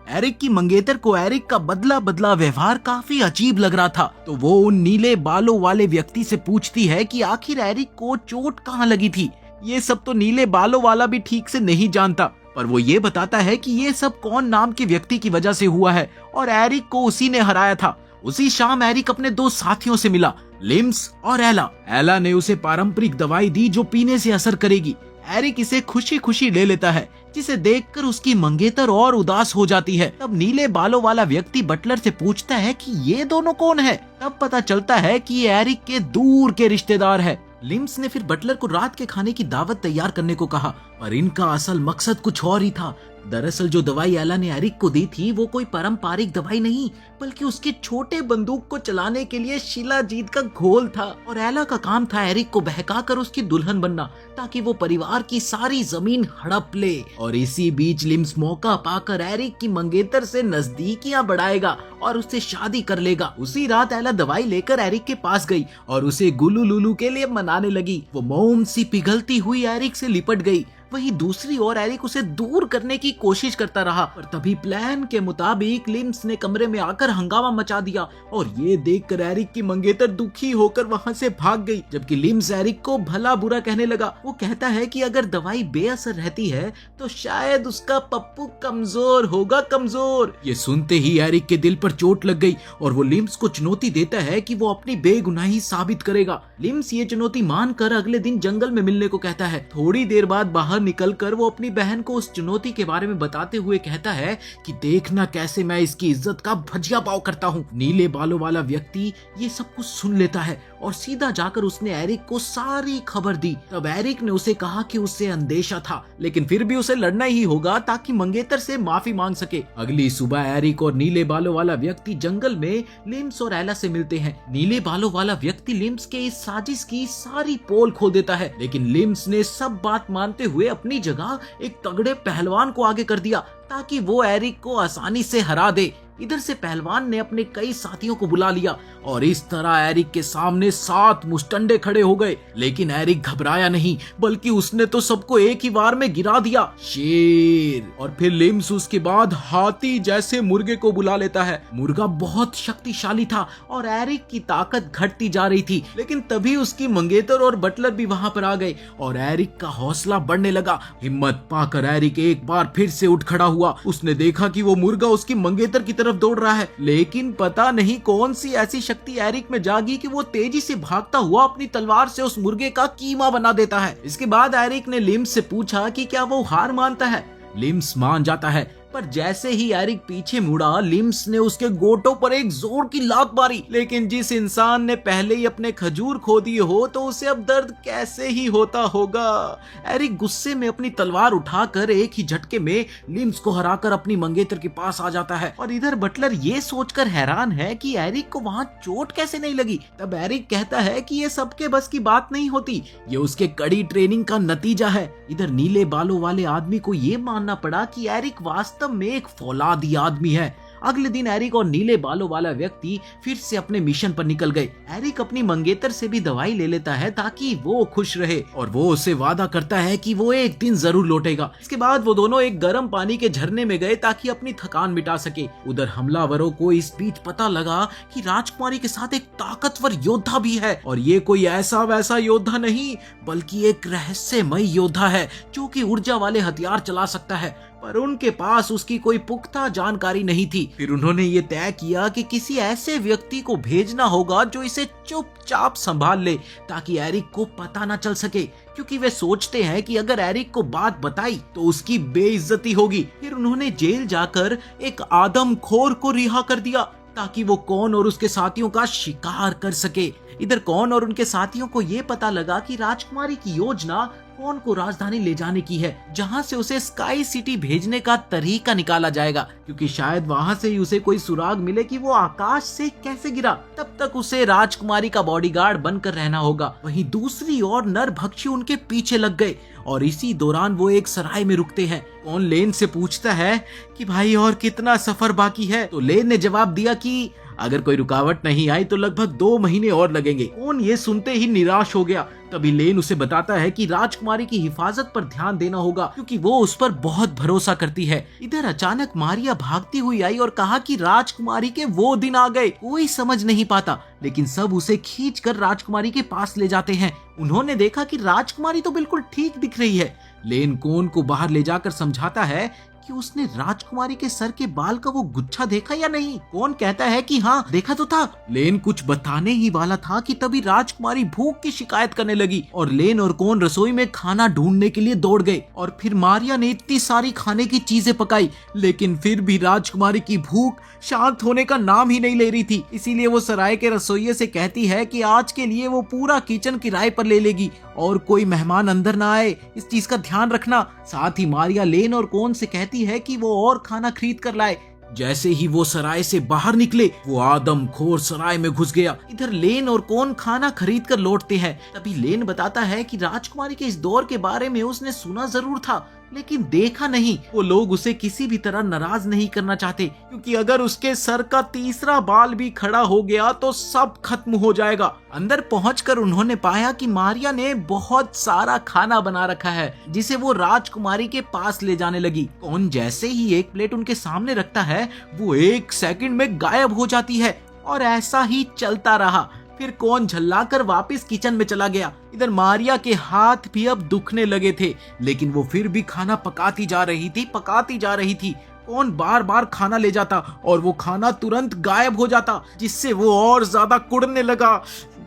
एरिक की मंगेतर को एरिक का बदला बदला व्यवहार काफी अजीब लग रहा था, तो वो उन नीले बालों वाले व्यक्ति से पूछती है कि आखिर एरिक को चोट कहाँ लगी थी। ये सब तो नीले बालों वाला भी ठीक से नहीं जानता, पर वो ये बताता है कि ये सब कौन नाम के व्यक्ति की वजह से हुआ है और एरिक को उसी ने हराया था। उसी शाम एरिक अपने दो साथियों से मिला, लिम्स और एला। एला ने उसे पारंपरिक दवाई दी जो पीने से असर करेगी। एरिक इसे खुशी खुशी ले लेता है, जिसे देखकर उसकी मंगेतर और उदास हो जाती है। तब नीले बालों वाला व्यक्ति बटलर से पूछता है कि ये दोनों कौन है। तब पता चलता है कि ये एरिक के दूर के रिश्तेदार है। लिम्स ने फिर बटलर को रात के खाने की दावत तैयार करने को कहा, पर इनका असल मकसद कुछ और ही था। दरअसल जो दवाई एला ने एरिक को दी थी वो कोई पारंपरिक दवाई नहीं, बल्कि उसके छोटे बंदूक को चलाने के लिए शिलाजीत का घोल था। और एला का काम था एरिक को बहकाकर उसकी दुल्हन बनना, ताकि वो परिवार की सारी जमीन हड़प ले। और इसी बीच लिम्स मौका पाकर एरिक की मंगेतर से नजदीकियां बढ़ाएगा और उससे शादी कर लेगा। उसी रात एला दवाई लेकर एरिक के पास गई और उसे गुलू लुलू के लिए मनाने लगी। वो मोम सी पिघलती हुई एरिक से लिपट गई। वहीं दूसरी ओर एरिक उसे दूर करने की कोशिश करता रहा, पर तभी प्लान के मुताबिक लिम्स ने कमरे में आकर हंगामा मचा दिया और ये देखकर एरिक की मंगेतर दुखी होकर वहां से भाग गई। जबकि लिम्स एरिक को भला बुरा कहने लगा। वो कहता है कि अगर दवाई बेअसर रहती है तो शायद उसका पप्पू कमजोर होगा, कमजोर। ये सुनते ही एरिक के दिल पर चोट लग गई और वो लिम्स को चुनौती देता है कि वो अपनी बेगुनाही साबित करेगा। लिम्स ये चुनौती मानकर अगले दिन जंगल में मिलने को कहता है। थोड़ी देर बाद बाहर निकलकर वो अपनी बहन को उस चुनौती के बारे में बताते हुए कहता है कि देखना कैसे मैं इसकी इज्जत का भजिया पाव करता हूँ। नीले बालों वाला व्यक्ति ये सब कुछ सुन लेता है और सीधा जाकर उसने एरिक को सारी खबर दी। तब एरिक ने उसे कहा कि उससे अंदेशा था, लेकिन फिर भी उसे लड़ना ही होगा ताकि मंगेतर से माफी मांग सके। अगली सुबह एरिक और नीले बालों वाला व्यक्ति जंगल में लिम्स और एला से मिलते हैं। नीले बालों वाला व्यक्ति लिम्स के इस साजिश की सारी पोल खोल देता है, लेकिन लिम्स ने सब बात मानते हुए अपनी जगह एक तगड़े पहलवान को आगे कर दिया ताकि वो एरिक को आसानी से हरा दे। इधर से पहलवान ने अपने कई साथियों को बुला लिया और इस तरह एरिक के सामने 7 मुस्टंडे खड़े हो गए। लेकिन एरिक घबराया नहीं, बल्कि उसने तो सबको एक ही बार में गिरा दिया। शेर। और फिर लिम्स उसके बाद हाथी जैसे मुर्गे को बुला लेता है। मुर्गा बहुत शक्तिशाली था और एरिक की ताकत घटती जा रही थी, लेकिन तभी उसकी मंगेतर और बटलर भी वहां पर आ गए और एरिक का हौसला बढ़ने लगा। हिम्मत पाकर एरिक एक बार फिर से उठ खड़ा हुआ। उसने देखा कि वो मुर्गा उसकी मंगेतर की तरफ दौड़ रहा है, लेकिन पता नहीं कौन सी ऐसी शक्ति एरिक में जागी कि वो तेजी से भागता हुआ अपनी तलवार से उस मुर्गे का कीमा बना देता है। इसके बाद एरिक ने लिम्स से पूछा कि क्या वो हार मानता है। लिम्स मान जाता है, पर जैसे ही एरिक पीछे मुड़ा, लिम्स ने उसके गोटों पर एक जोर की लात मारी। लेकिन जिस इंसान ने पहले ही अपने खजूर खो दिए हो तो उसे अब दर्द कैसे ही होता होगा। एरिक गुस्से में अपनी तलवार उठाकर एक ही झटके में लिम्स को हराकर अपनी मंगेतर के पास आ जाता है। और इधर बटलर ये सोचकर हैरान है कि एरिक को वहां चोट कैसे नहीं लगी। तब एरिक कहता है कि ये सबके बस की बात नहीं होती, ये उसके कड़ी ट्रेनिंग का नतीजा है। इधर नीले बालों वाले आदमी को ये मानना पड़ा कि एरिक वास्तव में एक फौलादी आदमी है। अगले दिन एरिक और नीले बालों वाला व्यक्ति फिर से अपने मिशन पर निकल गए। एरिक अपनी मंगेतर से भी दवाई ले लेता है ताकि वो खुश रहे और वो उसे वादा करता है कि वो एक दिन जरूर लौटेगा। इसके बाद वो दोनों एक गर्म पानी के झरने में गए ताकि अपनी थकान मिटा सके। उधर हमलावरों को इस बीच पता लगा कि राजकुमारी के साथ एक ताकतवर योद्धा भी है और ये कोई ऐसा वैसा योद्धा नहीं, बल्कि एक रहस्यमय योद्धा है जो कि ऊर्जा वाले हथियार चला सकता है, पर उनके पास उसकी कोई पुख्ता जानकारी नहीं थी। फिर उन्होंने ये तय किया कि किसी ऐसे व्यक्ति को भेजना होगा जो इसे चुपचाप संभाल ले ताकि एरिक को पता न चल सके, क्योंकि वे सोचते हैं कि अगर एरिक को बात बताई तो उसकी बेइज्जती होगी। फिर उन्होंने जेल जाकर एक आदमखोर को रिहा कर दिया ताकि वो कौन और उसके साथियों का शिकार कर सके। इधर कौन और उनके साथियों को ये पता लगा कि राजकुमारी की योजना कौन को राजधानी ले जाने की है, जहां से उसे स्काई सिटी भेजने का तरीका निकाला जाएगा, क्योंकि शायद वहां से ही उसे कोई सुराग मिले कि वो आकाश से कैसे गिरा। तब तक उसे राजकुमारी का बॉडीगार्ड बनकर रहना होगा। वहीं दूसरी ओर नरभक्षी उनके पीछे लग गए और इसी दौरान वो एक सराय में रुकते हैं। कौन लेन से पूछता है कि भाई और कितना सफर बाकी है, तो लेन ने जवाब दिया कि अगर कोई रुकावट नहीं आई तो लगभग 2 महीने और लगेंगे। कौन ये सुनते ही निराश हो गया। तभी लेन उसे बताता है कि राजकुमारी की हिफाजत पर ध्यान देना होगा क्योंकि वो उस पर बहुत भरोसा करती है। इधर अचानक मारिया भागती हुई आई और कहा कि राजकुमारी के वो दिन आ गए। कोई समझ नहीं पाता, लेकिन सब उसे खींचकर राजकुमारी के पास ले जाते हैं। उन्होंने देखा कि राजकुमारी तो बिल्कुल ठीक दिख रही है। लेन कोन को बाहर ले जाकर समझाता है कि उसने राजकुमारी के सर के बाल का वो गुच्छा देखा या नहीं। कौन कहता है कि हाँ देखा तो था। लेन कुछ बताने ही वाला था कि तभी राजकुमारी भूख की शिकायत करने लगी और लेन और कौन रसोई में खाना ढूंढने के लिए दौड़ गए। और फिर मारिया ने इतनी सारी खाने की चीजें पकाई, लेकिन फिर भी राजकुमारी की भूख शांत होने का नाम ही नहीं ले रही थी। इसीलिए वो सराय के रसोइये से कहती है कि आज के लिए वो पूरा किचन किराए पर ले लेगी और कोई मेहमान अंदर ना आए, इस चीज का ध्यान रखना। साथ ही मारिया लेन और कौन से कहती है कि वो और खाना खरीद कर लाए। जैसे ही वो सराय से बाहर निकले, वो आदमखोर सराय में घुस गया। इधर लेन और कौन खाना खरीद कर लौटते हैं। तभी लेन बताता है कि राजकुमारी के इस दौर के बारे में उसने सुना जरूर था, लेकिन देखा नहीं। वो लोग उसे किसी भी तरह नाराज नहीं करना चाहते, क्योंकि अगर उसके सर का तीसरा बाल भी खड़ा हो गया तो सब खत्म हो जाएगा। अंदर पहुंचकर उन्होंने पाया कि मारिया ने बहुत सारा खाना बना रखा है, जिसे वो राजकुमारी के पास ले जाने लगी। कौन जैसे ही एक प्लेट उनके सामने रखता है, वो 1 सेकंड में गायब हो जाती है और ऐसा ही चलता रहा। फिर कौन झल्लाकर वापस किचन में चला गया। इधर मारिया के हाथ भी अब दुखने लगे थे, लेकिन वो फिर भी खाना पकाती जा रही थी। कौन बार बार खाना ले जाता और वो खाना तुरंत गायब हो जाता, जिससे वो और ज्यादा कुड़ने लगा।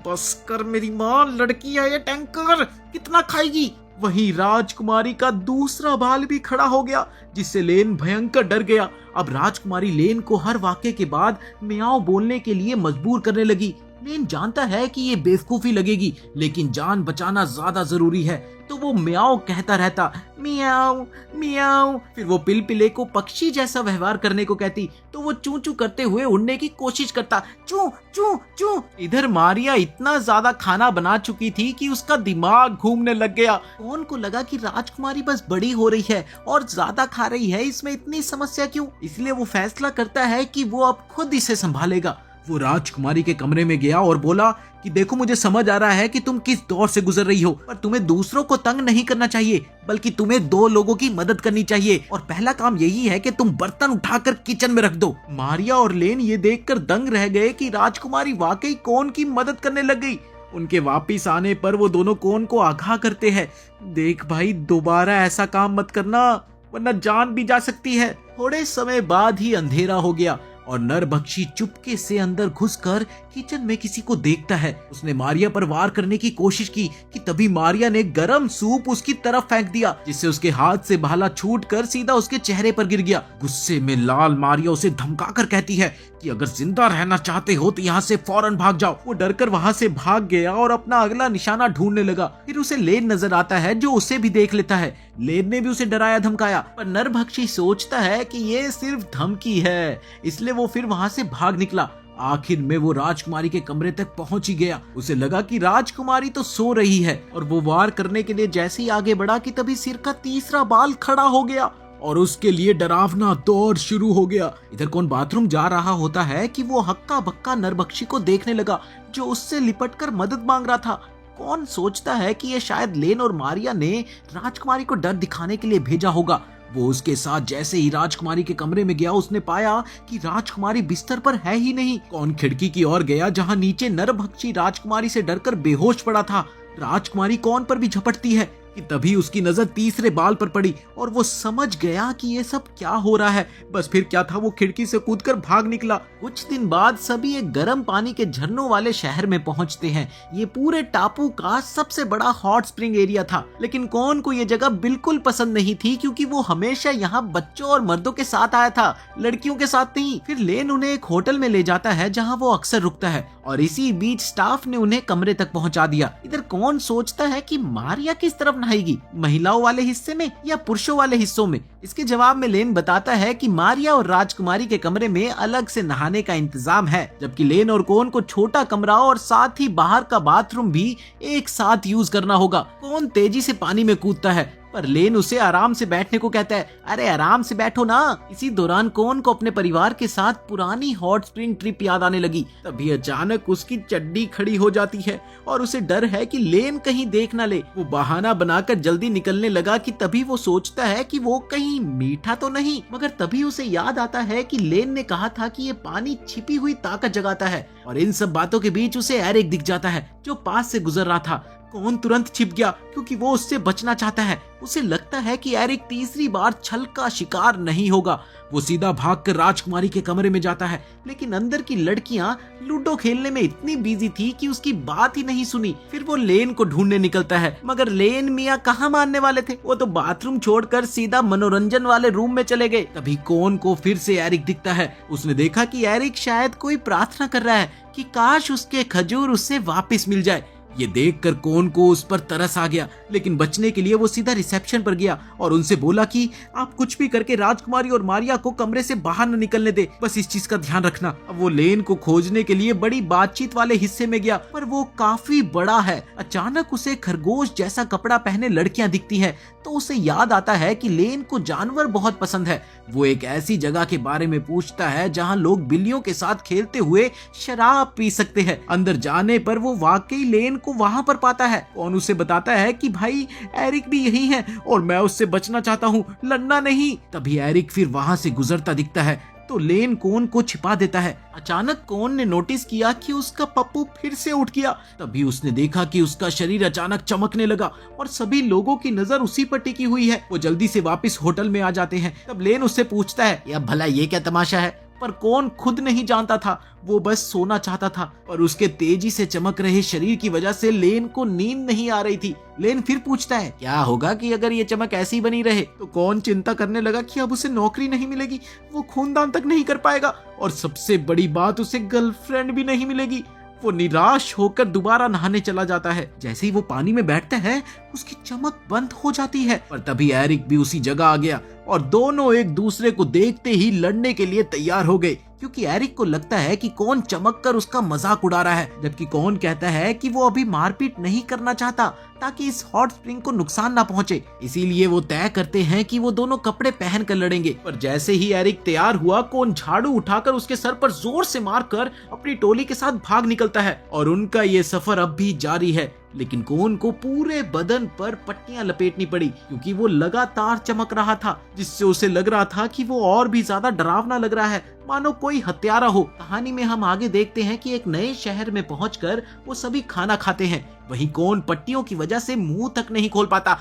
बस कर मेरी माँ, लड़की है ये टैंकर, कितना खाएगी। वहीं राजकुमारी का दूसरा बाल भी खड़ा हो गया, जिससे लेन भयंकर डर गया। अब राजकुमारी लेन को हर वाक्य के बाद म्याऊं बोलने के लिए मजबूर करने लगी। लेन जानता है कि ये बेवकूफी लगेगी, लेकिन जान बचाना ज्यादा जरूरी है, तो वो म्याऊं कहता रहता, मियाऊं मियाऊं। फिर वो पिलपिले को पक्षी जैसा व्यवहार करने को कहती, तो वो चू चू करते हुए उड़ने की कोशिश करता, चू चू चू। इधर मारिया इतना ज्यादा खाना बना चुकी थी कि उसका दिमाग घूमने लग गया। कौन को लगा कि राजकुमारी बस बड़ी हो रही है और ज्यादा खा रही है, इसमें इतनी समस्या क्यों। इसलिए वो फैसला करता है कि वो अब खुद इसे संभालेगा। वो राजकुमारी के कमरे में गया और बोला कि देखो, मुझे समझ आ रहा है कि तुम किस दौर से गुजर रही हो, पर तुम्हें दूसरों को तंग नहीं करना चाहिए, बल्कि तुम्हें 2 लोगों की मदद करनी चाहिए, और पहला काम यही है कि तुम बर्तन उठाकर किचन में रख दो। मारिया और लेन ये देखकर दंग रह गए कि राजकुमारी वाकई कौन की मदद करने लग गई। उनके वापिस आने पर वो दोनों कौन को आगाह करते हैं, देख भाई, दोबारा ऐसा काम मत करना, वरना जान भी जा सकती है। थोड़े समय बाद ही अंधेरा हो गया और नरभक्षी चुपके से अंदर घुसकर किचन में किसी को देखता है। उसने मारिया पर वार करने की कोशिश की कि तभी मारिया ने गरम सूप उसकी तरफ फेंक दिया, जिससे उसके हाथ से भाला छूटकर सीधा उसके चेहरे पर गिर गया। गुस्से में लाल मारिया उसे धमकाकर कहती है कि अगर जिंदा रहना चाहते हो तो यहाँ से फौरन भाग जाओ। वो डरकर वहाँ से भाग गया और अपना अगला निशाना ढूंढने लगा। फिर उसे लेन नजर आता है, जो उसे भी देख लेता है। लेन ने भी उसे डराया धमकाया, पर नरभक्षी सोचता है कि ये सिर्फ धमकी है, इसलिए वो फिर वहाँ से भाग निकला। आखिर में वो राजकुमारी के कमरे तक पहुंच ही गया। उसे लगा कि राजकुमारी तो सो रही है, और वो वार करने के लिए जैसे ही आगे बढ़ा कि तभी सिर का तीसरा बाल खड़ा हो गया और उसके लिए डरावना दौर शुरू हो गया। इधर कौन बाथरूम जा रहा होता है कि वो हक्का बक्का नरभक्षी को देखने लगा, जो उससे लिपटकर मदद मांग रहा था। कौन सोचता है कि ये शायद लेन और मारिया ने राजकुमारी को डर दिखाने के लिए भेजा होगा। वो उसके साथ जैसे ही राजकुमारी के कमरे में गया, उसने पाया कि राजकुमारी बिस्तर पर है ही नहीं। कौन खिड़की की ओर गया, जहां नीचे नरभक्षी राजकुमारी से डरकर बेहोश पड़ा था। राजकुमारी कौन पर भी झपटती है कि तभी उसकी नजर तीसरे बाल पर पड़ी और वो समझ गया कि ये सब क्या हो रहा है। बस फिर क्या था, वो खिड़की से कूदकर भाग निकला। कुछ दिन बाद सभी एक गर्म पानी के झरनों वाले शहर में पहुंचते हैं। ये पूरे टापू का सबसे बड़ा हॉट स्प्रिंग एरिया था, लेकिन कौन को ये जगह बिल्कुल पसंद नहीं थी, क्योंकि वो हमेशा यहाँ बच्चों और मर्दों के साथ आया था, लड़कियों के साथ नहीं। फिर लेन उन्हें एक होटल में ले जाता है, जहाँ वो अक्सर रुकता है, और इसी बीच स्टाफ ने उन्हें कमरे तक पहुंचा दिया। इधर कौन सोचता है कि मारिया किस तरफ नहाएगी, महिलाओं वाले हिस्से में या पुरुषों वाले हिस्सों में। इसके जवाब में लेन बताता है कि मारिया और राजकुमारी के कमरे में अलग से नहाने का इंतजाम है, जबकि लेन और कौन को छोटा कमरा और साथ ही बाहर का बाथरूम भी एक साथ यूज करना होगा। कौन तेजी से पानी में कूदता है, पर लेन उसे आराम से बैठने को कहता है। अरे आराम से बैठो ना। इसी दौरान कौन को अपने परिवार के साथ पुरानी हॉट स्प्रिंग ट्रिप याद आने लगी। तभी अचानक उसकी चड्डी खड़ी हो जाती है और उसे डर है कि लेन कहीं देख ना ले। वो बहाना बनाकर जल्दी निकलने लगा कि तभी वो सोचता है कि वो कहीं मीठा तो नहीं, मगर तभी उसे याद आता है कि लेन ने कहा था कि ये पानी छिपी हुई ताकत जगाता है। और इन सब बातों के बीच उसे एरिक दिख जाता है, जो पास से गुजर रहा था। कौन तुरंत छिप गया, क्योंकि वो उससे बचना चाहता है। उसे लगता है कि एरिक तीसरी बार छल का शिकार नहीं होगा। वो सीधा भागकर राजकुमारी के कमरे में जाता है, लेकिन अंदर की लड़कियां लूडो खेलने में इतनी बिजी थी कि उसकी बात ही नहीं सुनी। फिर वो लेन को ढूंढने निकलता है, मगर लेन मियां कहाँ मानने वाले थे। वो तो बाथरूम छोड़कर सीधा मनोरंजन वाले रूम में चले गए। तभी कौन को फिर से एरिक दिखता है। उसने देखा कि एरिक शायद कोई प्रार्थना कर रहा है कि काश उसके खजूर उससे वापस मिल जाए। ये देखकर कौन को उस पर तरस आ गया, लेकिन बचने के लिए वो सीधा रिसेप्शन पर गया और उनसे बोला कि आप कुछ भी करके राजकुमारी और मारिया को कमरे से बाहर न निकलने दे, बस इस चीज का ध्यान रखना। अब वो लेन को खोजने के लिए बड़ी बातचीत वाले हिस्से में गया, पर वो काफी बड़ा है। अचानक उसे खरगोश जैसा कपड़ा पहने लड़कियां दिखती है, तो उसे याद आता है कि लेन को जानवर बहुत पसंद है। वो एक ऐसी जगह के बारे में पूछता है जहाँ लोग बिल्लियों के साथ खेलते हुए शराब पी सकते हैं। अंदर जाने पर वो वाकई लेन को वहाँ पर पाता है। कौन उसे बताता है कि भाई एरिक भी यही है और मैं उससे बचना चाहता हूँ, लड़ना नहीं। तभी एरिक फिर वहाँ से गुजरता दिखता है तो लेन कोन को छिपा देता है। अचानक कोन ने नोटिस किया कि उसका पप्पू फिर से उठ गया। तभी उसने देखा कि उसका शरीर अचानक चमकने लगा और सभी लोगों की नजर उसी पर टिकी हुई है। वो जल्दी से वापस होटल में आ जाते हैं। तब लेन उससे पूछता है, या भला ये क्या तमाशा है? पर कौन खुद नहीं जानता था, वो बस सोना चाहता था। और उसके तेजी से चमक रहे शरीर की वजह से लेन को नींद नहीं आ रही थी। लेन फिर पूछता है, क्या होगा कि अगर ये चमक ऐसी बनी रहे? तो कौन चिंता करने लगा कि अब उसे नौकरी नहीं मिलेगी, वो खूनदान तक नहीं कर पाएगा और सबसे बड़ी बात, उसे गर्लफ्रेंड भी नहीं मिलेगी। वो निराश होकर दोबारा नहाने चला जाता है। जैसे ही वो पानी में बैठता है उसकी चमक बंद हो जाती है। पर तभी एरिक भी उसी जगह आ गया और दोनों एक दूसरे को देखते ही लड़ने के लिए तैयार हो गए, क्योंकि एरिक को लगता है कि कौन चमक कर उसका मजाक उड़ा रहा है, जबकि कौन कहता है कि वो अभी मारपीट नहीं करना चाहता ताकि इस हॉट स्प्रिंग को नुकसान ना पहुंचे। इसीलिए वो तय करते हैं कि वो दोनों कपड़े पहन कर लड़ेंगे। पर जैसे ही एरिक तैयार हुआ, कौन झाड़ू उठाकर उसके सर पर जोर से मारकर अपनी टोली के साथ भाग निकलता है और उनका ये सफर अब भी जारी है। लेकिन कोन को पूरे बदन पर पट्टियां लपेटनी पड़ी, क्योंकि वो लगातार चमक रहा था, जिससे उसे लग रहा था कि वो और भी ज्यादा डरावना लग रहा है, मानो कोई हत्यारा हो। कहानी में हम आगे देखते हैं कि एक नए शहर में पहुंचकर वो सभी खाना खाते हैं। वहीं कौन पट्टियों की वजह से मुंह तक नहीं खोल पाता।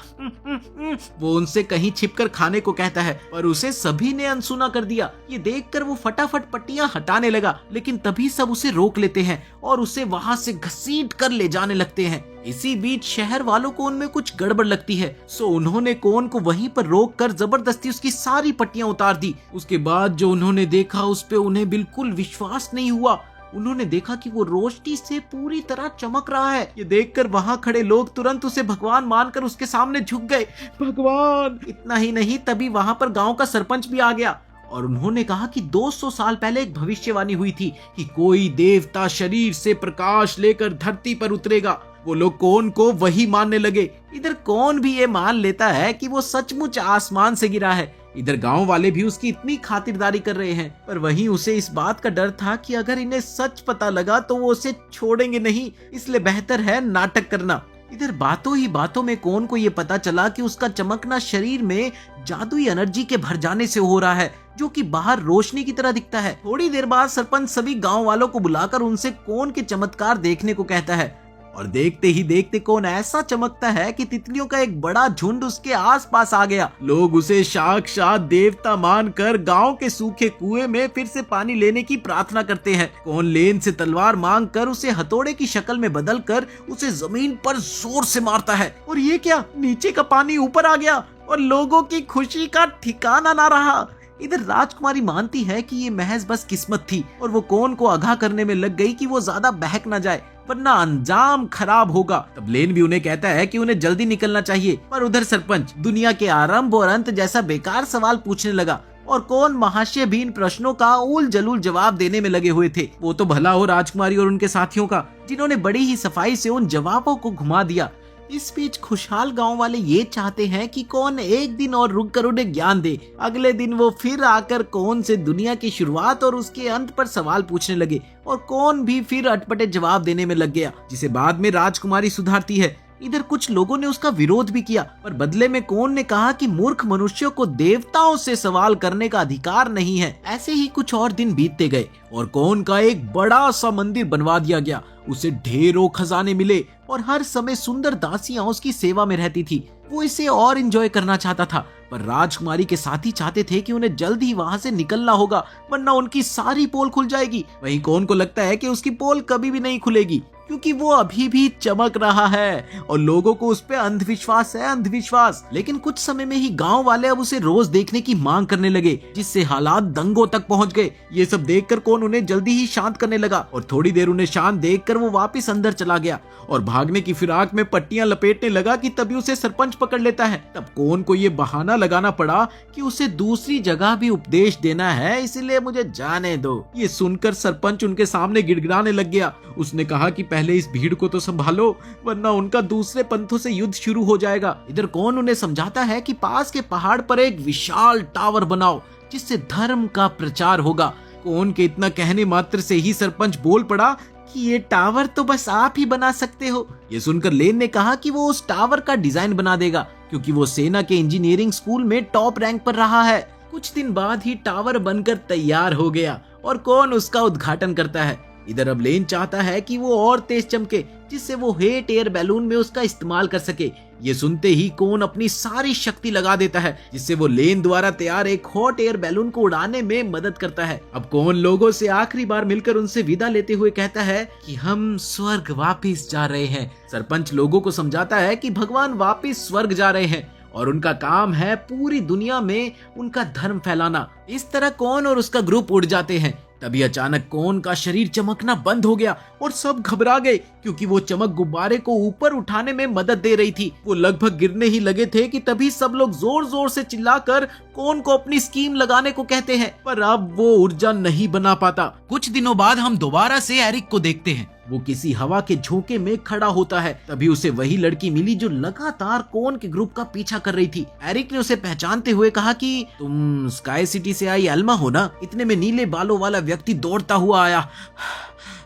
वो उनसे कहीं छिपकर खाने को कहता है, पर उसे सभी ने अनसुना कर दिया। ये देखकर वो फटाफट पट्टियां हटाने लगा, लेकिन तभी सब उसे रोक लेते हैं और उसे वहां से घसीट कर ले जाने लगते हैं। इसी बीच शहर वालों को उनमें कुछ गड़बड़ लगती है, सो उन्होंने कोन को वहीं पर रोक कर जबरदस्ती उसकी सारी पट्टियां उतार दी। उसके बाद जो उन्होंने देखा उस पे उन्हें बिल्कुल विश्वास नहीं हुआ। उन्होंने देखा कि वो रोशनी से पूरी तरह चमक रहा है। ये देखकर वहां खड़े लोग तुरंत उसे भगवान मानकर उसके सामने झुक गए। भगवान! इतना ही नहीं, तभी वहां पर गांव का सरपंच भी आ गया और उन्होंने कहा कि 200 साल पहले एक भविष्यवाणी हुई थी कि कोई देवता शरीर से प्रकाश लेकर धरती पर उतरेगा। वो लोग कौन को वही मानने लगे। इधर कौन भी ये मान लेता है कि वो सचमुच आसमान से गिरा है। इधर गांव वाले भी उसकी इतनी खातिरदारी कर रहे हैं, पर वहीं उसे इस बात का डर था कि अगर इन्हें सच पता लगा तो वो उसे छोड़ेंगे नहीं, इसलिए बेहतर है नाटक करना। इधर बातों ही बातों में कौन को ये पता चला कि उसका चमकना शरीर में जादुई एनर्जी के भर जाने से हो रहा है, जो कि बाहर रोशनी की तरह दिखता है। थोड़ी देर बाद सरपंच सभी गांव वालों को बुलाकर उनसे कौन के चमत्कार देखने को कहता है और देखते ही देखते कौन ऐसा चमकता है कि तितलियों का एक बड़ा झुंड उसके आसपास आ गया। लोग उसे साक्षात देवता मानकर गांव के सूखे कुएं में फिर से पानी लेने की प्रार्थना करते हैं। कौन लेन से तलवार मांगकर उसे हथौड़े की शक्ल में बदलकर उसे जमीन पर जोर से मारता है और ये क्या, नीचे का पानी ऊपर आ गया और लोगों की खुशी का ठिकाना ना रहा। इधर राजकुमारी मानती है कि ये महज बस किस्मत थी और वो कौन को आगाह करने में लग गई कि वो ज्यादा बहक ना जाए, वरना अंजाम खराब होगा। तब लेन भी उन्हें कहता है कि उन्हें जल्दी निकलना चाहिए, पर उधर सरपंच दुनिया के आरंभ और अंत जैसा बेकार सवाल पूछने लगा और कौन महाशय भी इन प्रश्नों का उल जलूल जवाब देने में लगे हुए थे। वो तो भला हो राजकुमारी और उनके साथियों का, जिन्होंने बड़ी ही सफाई से उन जवाबों को घुमा दिया। इस बीच खुशहाल गांव वाले ये चाहते हैं कि कौन एक दिन और रुक कर उन्हें ज्ञान दे। अगले दिन वो फिर आकर कौन से दुनिया की शुरुआत और उसके अंत पर सवाल पूछने लगे और कौन भी फिर अटपटे जवाब देने में लग गया, जिसे बाद में राजकुमारी सुधारती है। इधर कुछ लोगों ने उसका विरोध भी किया, पर बदले में कौन ने कहा कि मूर्ख मनुष्यों को देवताओं से सवाल करने का अधिकार नहीं है। ऐसे ही कुछ और दिन बीतते गए और कौन का एक बड़ा सा मंदिर बनवा दिया गया। उसे ढेरों खजाने मिले और हर समय सुंदर दासियां उसकी सेवा में रहती थी। वो इसे और एंजॉय करना चाहता था, पर राजकुमारी के साथी चाहते थे कि उन्हें जल्द ही वहां से निकलना होगा, वरना उनकी सारी पोल खुल जाएगी। वहीं कौन को लगता है कि उसकी पोल कभी भी नहीं खुलेगी, क्योंकि वो अभी भी चमक रहा है और लोगों को उस पे अंधविश्वास है, अंधविश्वास। लेकिन कुछ समय में ही गांव वाले अब उसे रोज देखने की मांग करने लगे, जिससे हालात दंगों तक पहुंच गए। ये सब देखकर कौन उन्हें जल्दी ही शांत करने लगा और थोड़ी देर उन्हें शांत देखकर वो वापस अंदर चला गया और भागने की फिराक में पट्टियां लपेटने लगा कि तभी उसे सरपंच पकड़ लेता है। तब कौन को ये बहाना लगाना पड़ा कि उसे दूसरी जगह भी उपदेश देना है, इसलिए मुझे जाने दो। ये सुनकर सरपंच उनके सामने गिड़गिड़ाने लग गया। उसने कहा कि पहले इस भीड़ को तो संभालो, वरना उनका दूसरे पंथों से युद्ध शुरू हो जाएगा। इधर कौन उन्हें समझाता है कि पास के पहाड़ पर एक विशाल टावर बनाओ जिससे धर्म का प्रचार होगा। कौन के इतना कहने मात्र से ही सरपंच बोल पड़ा कि ये टावर तो बस आप ही बना सकते हो। ये सुनकर लेन ने कहा कि वो उस टावर का डिजाइन बना देगा, क्योंकि वो सेना के इंजीनियरिंग स्कूल में टॉप रैंक पर रहा है। कुछ दिन बाद ही टावर बनकर तैयार हो गया और कौन उसका उद्घाटन करता है। इधर अब लेन चाहता है कि वो और तेज चमके, जिससे वो हेट एयर बैलून में उसका इस्तेमाल कर सके। ये सुनते ही कौन अपनी सारी शक्ति लगा देता है, जिससे वो लेन द्वारा तैयार एक हॉट एयर बैलून को उड़ाने में मदद करता है। अब कौन लोगों से आखिरी बार मिलकर उनसे विदा लेते हुए कहता है कि हम स्वर्ग वापिस जा रहे हैं। सरपंच लोगों को समझाता है कि भगवान वापिस स्वर्ग जा रहे हैं और उनका काम है पूरी दुनिया में उनका धर्म फैलाना। इस तरह कौन और उसका ग्रुप उड़ जाते हैं। तभी अचानक कौन का शरीर चमकना बंद हो गया और सब घबरा गए, क्योंकि वो चमक गुब्बारे को ऊपर उठाने में मदद दे रही थी। वो लगभग गिरने ही लगे थे कि तभी सब लोग जोर जोर से चिल्लाकर कौन को अपनी स्कीम लगाने को कहते हैं, पर अब वो ऊर्जा नहीं बना पाता। कुछ दिनों बाद हम दोबारा से एरिक को देखते हैं। वो किसी हवा के झोंके में खड़ा होता है। तभी उसे वही लड़की मिली जो लगातार कौन के ग्रुप का पीछा कर रही थी। एरिक ने उसे पहचानते हुए कहा कि तुम स्काई सिटी से आई एल्मा हो ना? इतने में नीले बालों वाला व्यक्ति दौड़ता हुआ आया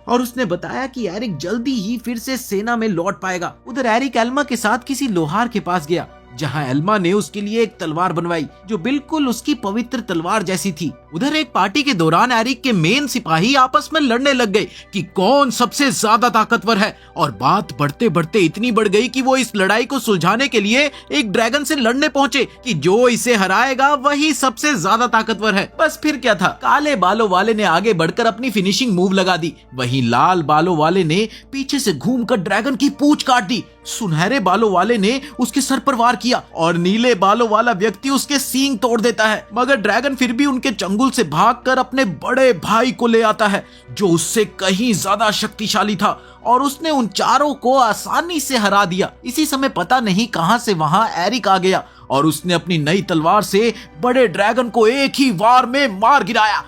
और उसने बताया कि एरिक जल्दी ही फिर से सेना में लौट पाएगा। उधर एरिक एल्मा के साथ किसी लोहार के पास गया, जहां एल्मा ने उसके लिए एक तलवार बनवाई जो बिल्कुल उसकी पवित्र तलवार जैसी थी। उधर एक पार्टी के दौरान एरिक के मेन सिपाही आपस में लड़ने लग गए कि कौन सबसे ज्यादा ताकतवर है, और बात बढ़ते बढ़ते इतनी बढ़ गई कि वो इस लड़ाई को सुलझाने के लिए एक ड्रैगन से लड़ने पहुंचे कि जो इसे हराएगा वही सबसे ज्यादा ताकतवर है। बस फिर क्या था, काले बालों वाले ने आगे बढ़कर अपनी फिनिशिंग मूव लगा दी, वहीं लाल बालों वाले ने पीछे से घूमकर ड्रैगन की पूंछ काट दी। सुनहरे बालों वाले ने उसके सर पर वार किया और नीले बालों वाला व्यक्ति उसके सींग तोड़ देता है, मगर ड्रैगन फिर भी उनके चंगुल से भागकर अपने बड़े भाई को ले आता है जो उससे कहीं ज्यादा शक्तिशाली था, और उसने उन चारों को आसानी से हरा दिया। इसी समय पता नहीं कहां से वहां एरिक आ गया और उसने अपनी नई तलवार से बड़े ड्रैगन को एक ही वार में मार गिराया।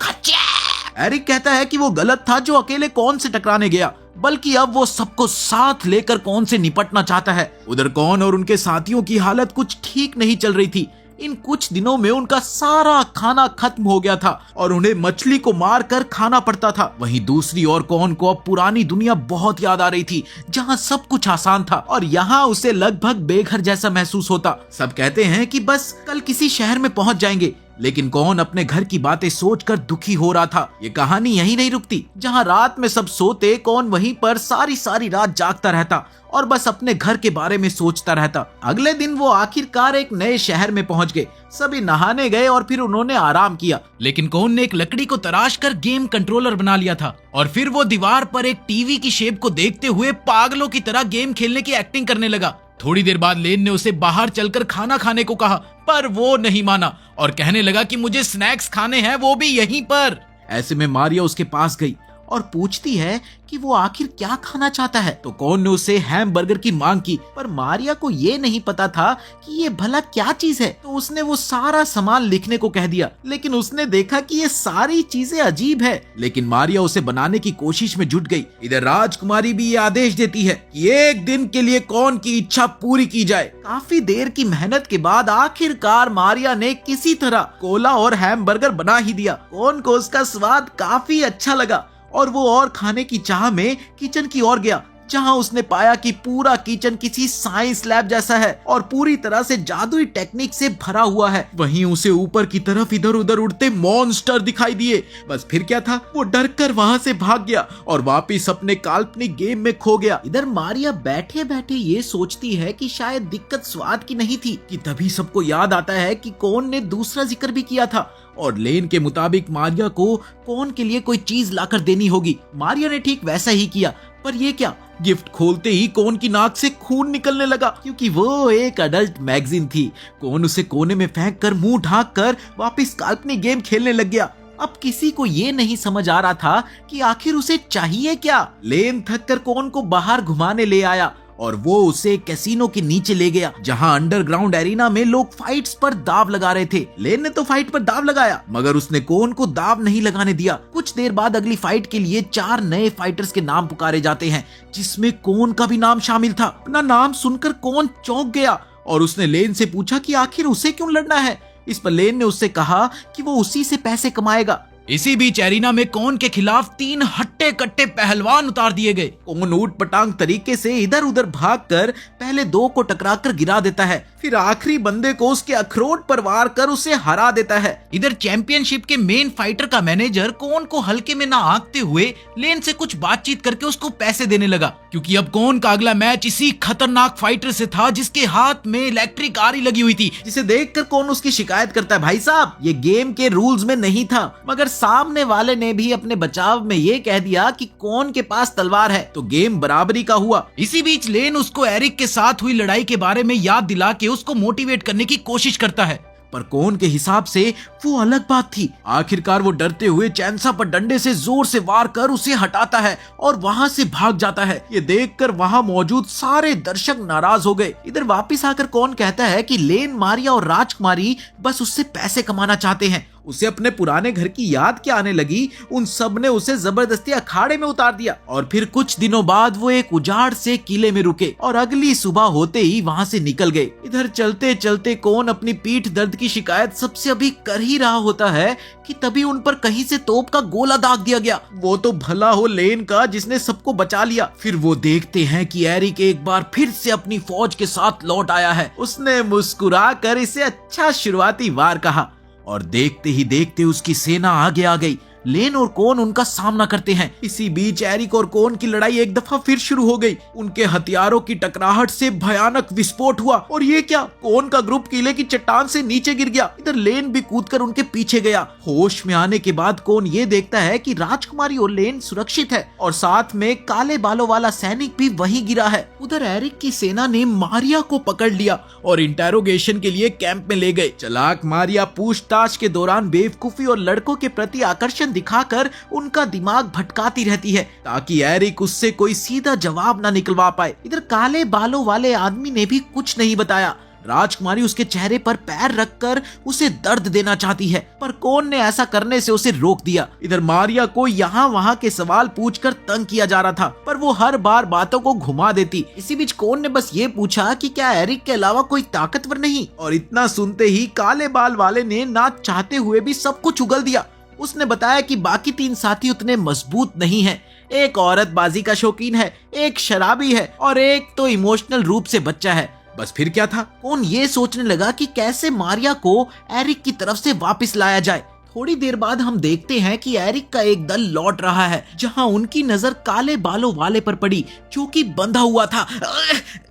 एरिक कहता है कि वो गलत था जो अकेले कौन से टकराने गया, बल्कि अब वो सबको साथ लेकर कौन से निपटना चाहता है। उधर कौन और उनके साथियों की हालत कुछ ठीक नहीं चल रही थी। इन कुछ दिनों में उनका सारा खाना खत्म हो गया था और उन्हें मछली को मार कर खाना पड़ता था। वहीं दूसरी ओर कौन को अब पुरानी दुनिया बहुत याद आ रही थी, जहां सब कुछ आसान था और यहाँ उसे लगभग बेघर जैसा महसूस होता। सब कहते हैं कि बस कल किसी शहर में पहुंच जाएंगे, लेकिन कौन अपने घर की बातें सोचकर दुखी हो रहा था। ये कहानी यहीं नहीं रुकती। जहां रात में सब सोते, कौन वहीं पर सारी सारी रात जागता रहता और बस अपने घर के बारे में सोचता रहता। अगले दिन वो आखिरकार एक नए शहर में पहुंच गए। सभी नहाने गए और फिर उन्होंने आराम किया, लेकिन कौन ने एक लकड़ी को तराश कर गेम कंट्रोलर बना लिया था और फिर वो दीवार पर एक टीवी की शेप को देखते हुए पागलों की तरह गेम खेलने की एक्टिंग करने लगा। थोड़ी देर बाद लेन ने उसे बाहर चलकर खाना खाने को कहा, पर वो नहीं माना और कहने लगा कि मुझे स्नैक्स खाने हैं, वो भी यहीं पर। ऐसे में मारिया उसके पास गई और पूछती है कि वो आखिर क्या खाना चाहता है। तो कौन ने उसे हैमबर्गर की मांग की, पर मारिया को ये नहीं पता था कि ये भला क्या चीज है। तो उसने वो सारा सामान लिखने को कह दिया, लेकिन उसने देखा कि ये सारी चीजें अजीब है, लेकिन मारिया उसे बनाने की कोशिश में जुट गई। इधर राजकुमारी भी ये आदेश देती है कि एक दिन के लिए कौन की इच्छा पूरी की जाए। काफी देर की मेहनत के बाद आखिरकार मारिया ने किसी तरह कोला और हैमबर्गर बना ही दिया। कौन को उसका स्वाद काफी अच्छा लगा और वो और खाने की चाह में किचन की ओर गया, जहां उसने पाया कि पूरा किचन किसी साइंस लैब जैसा है और पूरी तरह से जादुई टेक्निक से भरा हुआ है। वहीं उसे ऊपर की तरफ इधर उधर उड़ते मॉन्स्टर दिखाई दिए। बस फिर क्या था, वो डर कर वहां से भाग गया और वापिस अपने काल्पनिक गेम में खो गया। इधर मारिया बैठे बैठे ये सोचती है कि शायद दिक्कत स्वाद की नहीं थी कि तभी सबको याद आता है कि कौन ने दूसरा जिक्र भी किया था और लेन के मुताबिक मारिया को कौन के लिए कोई चीज लाकर देनी होगी। मारिया ने ठीक वैसा ही किया, पर ये क्या, गिफ्ट खोलते ही कौन की नाक से खून निकलने लगा, क्योंकि वो एक अडल्ट मैगजीन थी। कौन उसे कोने में फेंक कर मुंह ढांक कर वापिस काल्पनिक गेम खेलने लग गया। अब किसी को ये नहीं समझ आ रहा था कि आखिर उसे चाहिए क्या। लेन थक कर कौन को बाहर घुमाने ले आया और वो उसे कैसीनो के नीचे ले गया, जहां अंडरग्राउंड एरिना में लोग फाइट्स पर दाव लगा रहे थे। लेन ने तो फाइट पर दाव लगाया, मगर उसने कोन को दाव नहीं लगाने दिया। कुछ देर बाद अगली फाइट के लिए 4 नए फाइटर्स के नाम पुकारे जाते हैं, जिसमें कोन का भी नाम शामिल था। अपना नाम सुनकर कोन चौंक गया और उसने लेन से पूछा कि आखिर उसे क्यों लड़ना है। इस पर लेन ने उससे कहा कि वो उसी से पैसे कमाएगा। इसी बीच एरिना में कोन के खिलाफ 3 हट्टे कट्टे पहलवान उतार दिए गए। कोन ऊट पटांग तरीके से इधर उधर भागकर पहले 2 को टकराकर गिरा देता है, फिर आखिरी बंदे को उसके अखरोट पर वार कर उसे हरा देता है। इधर चैंपियनशिप के मेन फाइटर का मैनेजर कोन को हल्के में ना आंकते हुए लेन से कुछ बातचीत करके उसको पैसे देने लगा, क्योंकि अब कोन का अगला मैच इसी खतरनाक फाइटर से था जिसके हाथ में इलेक्ट्रिक आरी लगी हुई थी, जिसे देखकर कोन उसकी शिकायत करता है, भाई साहब ये गेम के रूल्स में नहीं था। मगर सामने वाले ने भी अपने बचाव में ये कह दिया कि कोन के पास तलवार है, तो गेम बराबरी का हुआ। इसी बीच लेन उसको एरिक के साथ हुई लड़ाई के बारे में याद दिला के उसको मोटिवेट करने की कोशिश करता है, पर कोन के हिसाब से वो अलग बात थी। आखिरकार वो डरते हुए चैंसा पर डंडे से जोर से वार कर उसे हटाता है और वहां से भाग जाता है। ये देखकर वहां मौजूद सारे दर्शक नाराज हो गए। इधर वापस आकर कोन कहता है कि लेन, मारिया और राजकुमारी बस उससे पैसे कमाना चाहते हैं। उसे अपने पुराने घर की याद क्या आने लगी, उन सब ने उसे जबरदस्ती अखाड़े में उतार दिया। और फिर कुछ दिनों बाद वो एक उजाड़ से किले में रुके और अगली सुबह होते ही वहां से निकल गए। इधर चलते चलते कोन अपनी पीठ दर्द की शिकायत सबसे अभी कर ही रहा होता है कि तभी उन पर कहीं से तोप का गोला दाग दिया गया। वो तो भला हो लेन का जिसने सबको बचा लिया। फिर वो देखते हैं कि एरिक एक बार फिर से अपनी फौज के साथ लौट आया है। उसने मुस्कुरा कर इसे अच्छा शुरुआती वार कहा और देखते ही देखते उसकी सेना आगे आ गई। लेन और कोन उनका सामना करते हैं। इसी बीच एरिक और कोन की लड़ाई एक दफा फिर शुरू हो गई। उनके हथियारों की टकराहट से भयानक विस्फोट हुआ और ये क्या, कोन का ग्रुप किले की चट्टान से नीचे गिर गया। इधर लेन भी कूदकर उनके पीछे गया। होश में आने के बाद कोन ये देखता है कि राजकुमारी और लेन सुरक्षित है और साथ में काले बालों वाला सैनिक भी वहीं गिरा है। उधर एरिक की सेना ने मारिया को पकड़ लिया और इंटेरोगेशन के लिए कैंप में ले गए। चालाक मारिया पूछताछ के दौरान बेवकूफी और लड़कों के प्रति आकर्षण दिखाकर उनका दिमाग भटकाती रहती है, ताकि एरिक उससे कोई सीधा जवाब ना निकलवा पाए। इधर काले बालों वाले आदमी ने भी कुछ नहीं बताया। राजकुमारी उसके चेहरे पर पैर रखकर उसे दर्द देना चाहती है, पर कोन ने ऐसा करने से उसे रोक दिया। इधर मारिया को यहाँ वहाँ के सवाल पूछकर तंग किया जा रहा था, पर वो हर बार बातों को घुमा देती। इसी बीच कोन ने बस ये पूछा कि क्या एरिक के अलावा कोई ताकतवर नहीं, और इतना सुनते ही काले बाल वाले ने ना चाहते हुए भी सब कुछ उगल दिया। उसने बताया कि बाकी 3 साथी उतने मजबूत नहीं हैं। एक औरत बाजी का शौकीन है, एक शराबी है और एक तो इमोशनल रूप से बच्चा है। बस फिर क्या था, कोन ये सोचने लगा कि कैसे मारिया को एरिक की तरफ से वापस लाया जाए। थोड़ी देर बाद हम देखते हैं कि एरिक का एक दल लौट रहा है, जहां उनकी नजर काले बालों वाले पर पड़ी, जो कि बंधा हुआ था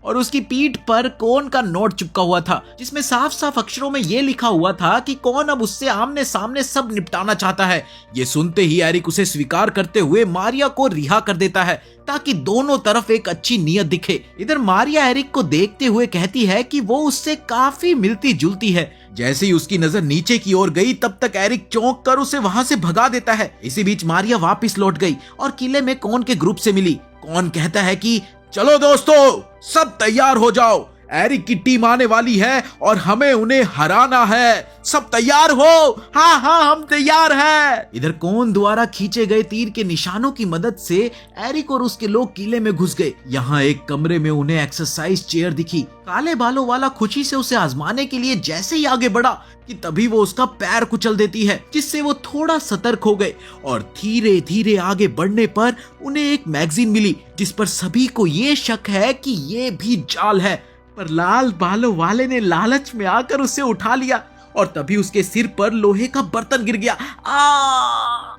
और उसकी पीठ पर कोन का नोट चिपका हुआ था, जिसमें साफ साफ अक्षरों में ये लिखा हुआ था कि कोन अब उससे आमने सामने सब निपटाना चाहता है। ये सुनते ही एरिक उसे स्वीकार करते हुए मारिया को रिहा कर देता है, ताकि दोनों तरफ एक अच्छी नीयत दिखे। इधर मारिया एरिक को देखते हुए कहती है कि वो उससे काफी मिलती जुलती है। जैसे ही उसकी नजर नीचे की ओर गई, तब तक एरिक चौंक कर उसे वहां से भगा देता है। इसी बीच मारिया वापस लौट गई और किले में कोन के ग्रुप से मिली। कोन कहता है कि चलो दोस्तों, सब तैयार हो जाओ, एरिक की टीम आने वाली है और हमें उन्हें हराना है। सब तैयार हो? हाँ हाँ, हम तैयार हैं। इधर कोन द्वारा खींचे गए तीर के निशानों की मदद से एरिक और उसके लोग किले में घुस गए। यहाँ एक कमरे में उन्हें एक्सरसाइज चेयर दिखी। काले बालों वाला खुशी से उसे आजमाने के लिए जैसे ही आगे बढ़ा कि तभी वो उसका पैर कुचल देती है, जिससे वो थोड़ा सतर्क हो गए और धीरे धीरे आगे बढ़ने पर उन्हें एक मैगजीन मिली, जिस पर सभी को ये शक है कि ये भी जाल है। पर लाल बालों वाले ने लालच में आकर उसे उठा लिया और तभी उसके सिर पर लोहे का बर्तन गिर गया।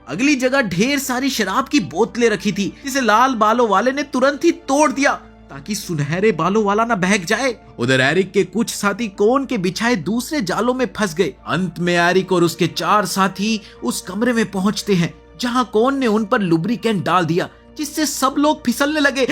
अगली जगह ढेर सारी शराब की बोतलें रखी थी, जिसे लाल बालों वाले ने तुरंत ही तोड़ दिया ताकि सुनहरे बालों वाला ना बहक जाए। उधर एरिक के कुछ साथी कोन के बिछाए दूसरे जालों में फंस गए। अंत में एरिक और उसके 4 साथी उस कमरे में पहुंचते हैं, जहां कोन ने उन पर लुब्रिकेंट डाल दिया, जिससे सब लोग फिसलने लगे।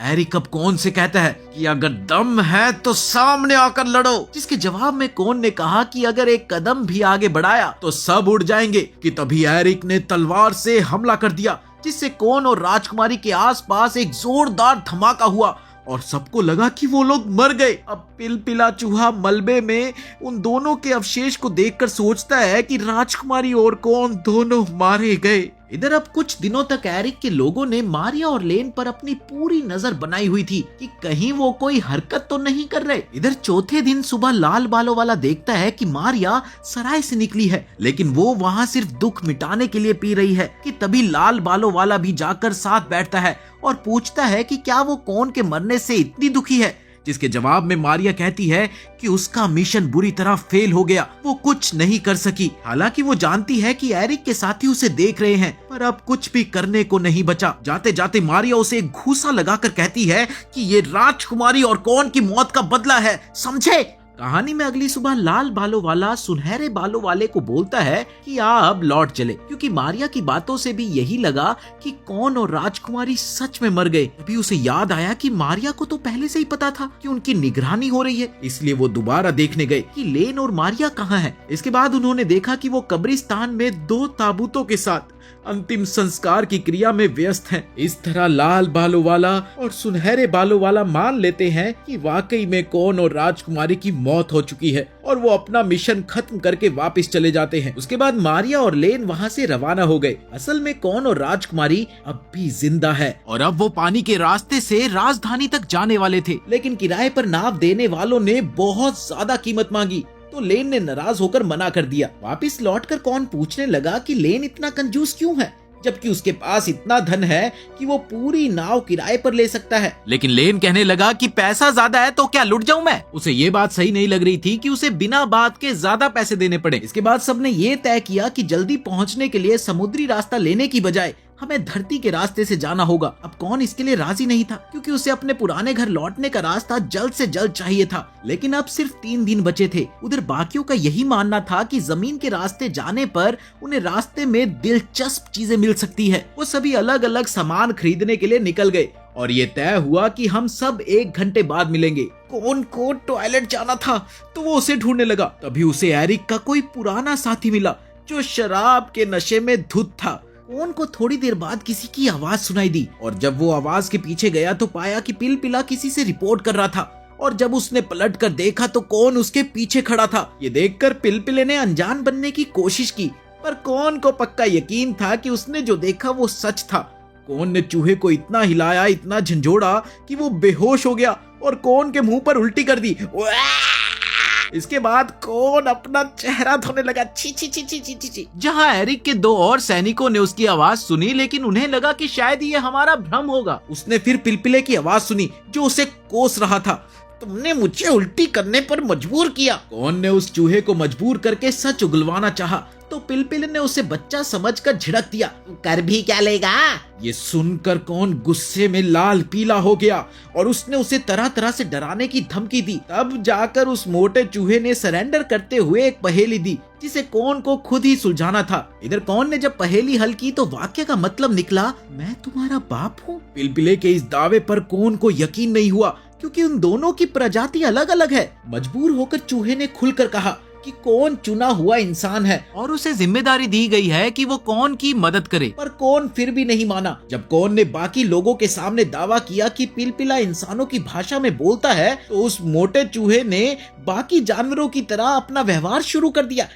एरिक अब कोन से कहता है कि अगर दम है तो सामने आकर लड़ो, जिसके जवाब में कोन ने कहा कि अगर एक कदम भी आगे बढ़ाया तो सब उड़ जाएंगे। कि तभी एरिक ने तलवार से हमला कर दिया, जिससे कौन और राजकुमारी के आसपास एक जोरदार धमाका हुआ और सबको लगा कि वो लोग मर गए। अब पिलपिला चूहा मलबे में उन दोनों के अवशेष को देखकर सोचता है कि राजकुमारी और कौन दोनों मारे गए। इधर अब कुछ दिनों तक एरिक के लोगों ने मारिया और लेन पर अपनी पूरी नजर बनाई हुई थी कि कहीं वो कोई हरकत तो नहीं कर रहे। इधर चौथे दिन सुबह लाल बालों वाला देखता है कि मारिया सराय से निकली है, लेकिन वो वहाँ सिर्फ दुख मिटाने के लिए पी रही है कि तभी लाल बालों वाला भी जाकर साथ बैठता है और पूछता है कि क्या वो कौन के मरने से इतनी दुखी है, जिसके जवाब में मारिया कहती है कि उसका मिशन बुरी तरह फेल हो गया, वो कुछ नहीं कर सकी। हालांकि वो जानती है कि एरिक के साथी उसे देख रहे हैं, पर अब कुछ भी करने को नहीं बचा। जाते जाते मारिया उसे एक घूसा लगाकर कहती है कि ये राजकुमारी और कौन की मौत का बदला है, समझे। कहानी में अगली सुबह लाल बालों वाला सुनहरे बालों वाले को बोलता है कि अब लौट चले, क्योंकि मारिया की बातों से भी यही लगा कि कौन और राजकुमारी सच में मर गए। तभी उसे याद आया कि मारिया को तो पहले से ही पता था कि उनकी निगरानी हो रही है, इसलिए वो दोबारा देखने गए कि लेन और मारिया कहाँ हैं। इसके बाद उन्होंने देखा कि वो कब्रिस्तान में 2 ताबूतों के साथ अंतिम संस्कार की क्रिया में व्यस्त हैं। इस तरह लाल बालों वाला और सुनहरे बालों वाला मान लेते हैं कि वाकई में कौन और राजकुमारी की मौत हो चुकी है और वो अपना मिशन खत्म करके वापस चले जाते हैं। उसके बाद मारिया और लेन वहाँ से रवाना हो गए। असल में कौन और राजकुमारी अब भी जिंदा है और अब वो पानी के रास्ते से राजधानी तक जाने वाले थे, लेकिन किराए पर नाव देने वालों ने बहुत ज्यादा कीमत मांगी तो लेन ने नाराज होकर मना कर दिया। वापस लौटकर कौन पूछने लगा कि लेन इतना कंजूस क्यों है, जबकि उसके पास इतना धन है कि वो पूरी नाव किराए पर ले सकता है। लेकिन लेन कहने लगा कि पैसा ज्यादा है तो क्या लुट जाऊं मैं। उसे ये बात सही नहीं लग रही थी कि उसे बिना बात के ज्यादा पैसे देने पड़े। इसके बाद सबने ये तय किया कि जल्दी पहुंचने के लिए समुद्री रास्ता लेने की बजाय हमें धरती के रास्ते से जाना होगा। अब कौन इसके लिए राजी नहीं था, क्योंकि उसे अपने पुराने घर लौटने का रास्ता जल्द से जल्द चाहिए था। लेकिन अब सिर्फ 3 दिन बचे थे। उधर बाकियों का यही मानना था कि जमीन के रास्ते जाने पर उन्हें रास्ते में दिलचस्प चीजें मिल सकती है। वो सभी अलग अलग सामान खरीदने के लिए निकल गए और ये तय हुआ कि हम सब 1 घंटे बाद मिलेंगे। कौन को टॉयलेट जाना था तो वो उसे ढूंढने लगा। तभी उसे एरिक का कोई पुराना साथी मिला जो शराब के नशे में धुत था। कौन को थोड़ी देर बाद किसी की आवाज सुनाई दी और जब वो आवाज के पीछे गया तो पाया कि पिलपिला किसी से रिपोर्ट कर रहा था और जब उसने पलट कर देखा तो कौन उसके पीछे खड़ा था। ये देखकर पिलपिले ने अनजान बनने की कोशिश की, पर कौन को पक्का यकीन था कि उसने जो देखा वो सच था। कौन ने चूहे को इतना हिलाया, इतना झंझोड़ा कि वो बेहोश हो गया और कौन के मुंह पर उल्टी कर दी। इसके बाद कौन अपना चेहरा धोने लगा। छी छी छी छी छी छी। जहाँ एरिक के 2 और सैनिकों ने उसकी आवाज सुनी, लेकिन उन्हें लगा कि शायद ये हमारा भ्रम होगा। उसने फिर पिलपिले की आवाज सुनी जो उसे कोस रहा था। तुमने मुझे उल्टी करने पर मजबूर किया। कौन ने उस चूहे को मजबूर करके सच उगलवाना चाहा तो पिलपिले ने उसे बच्चा समझकर झिड़क दिया। कर भी क्या लेगा। ये सुनकर कौन गुस्से में लाल पीला हो गया और उसने उसे तरह तरह से डराने की धमकी दी। तब जाकर उस मोटे चूहे ने सरेंडर करते हुए एक पहेली दी जिसे कौन को खुद ही सुलझाना था। इधर कौन ने जब पहेली हल की तो वाक्य का मतलब निकला, मैं तुम्हारा बाप हूँ। पिलपिले के इस दावे पर कौन को यकीन नहीं हुआ, क्योंकि उन दोनों की प्रजाति अलग अलग है। मजबूर होकर चूहे ने खुलकर कहा कि कौन चुना हुआ इंसान है और उसे जिम्मेदारी दी गई है कि वो कौन की मदद करे, पर कौन फिर भी नहीं माना। जब कौन ने बाकी लोगों के सामने दावा किया कि पिलपिला इंसानों की भाषा में बोलता है तो उस मोटे चूहे ने बाकी जानवरों की तरह अपना व्यवहार शुरू कर दिया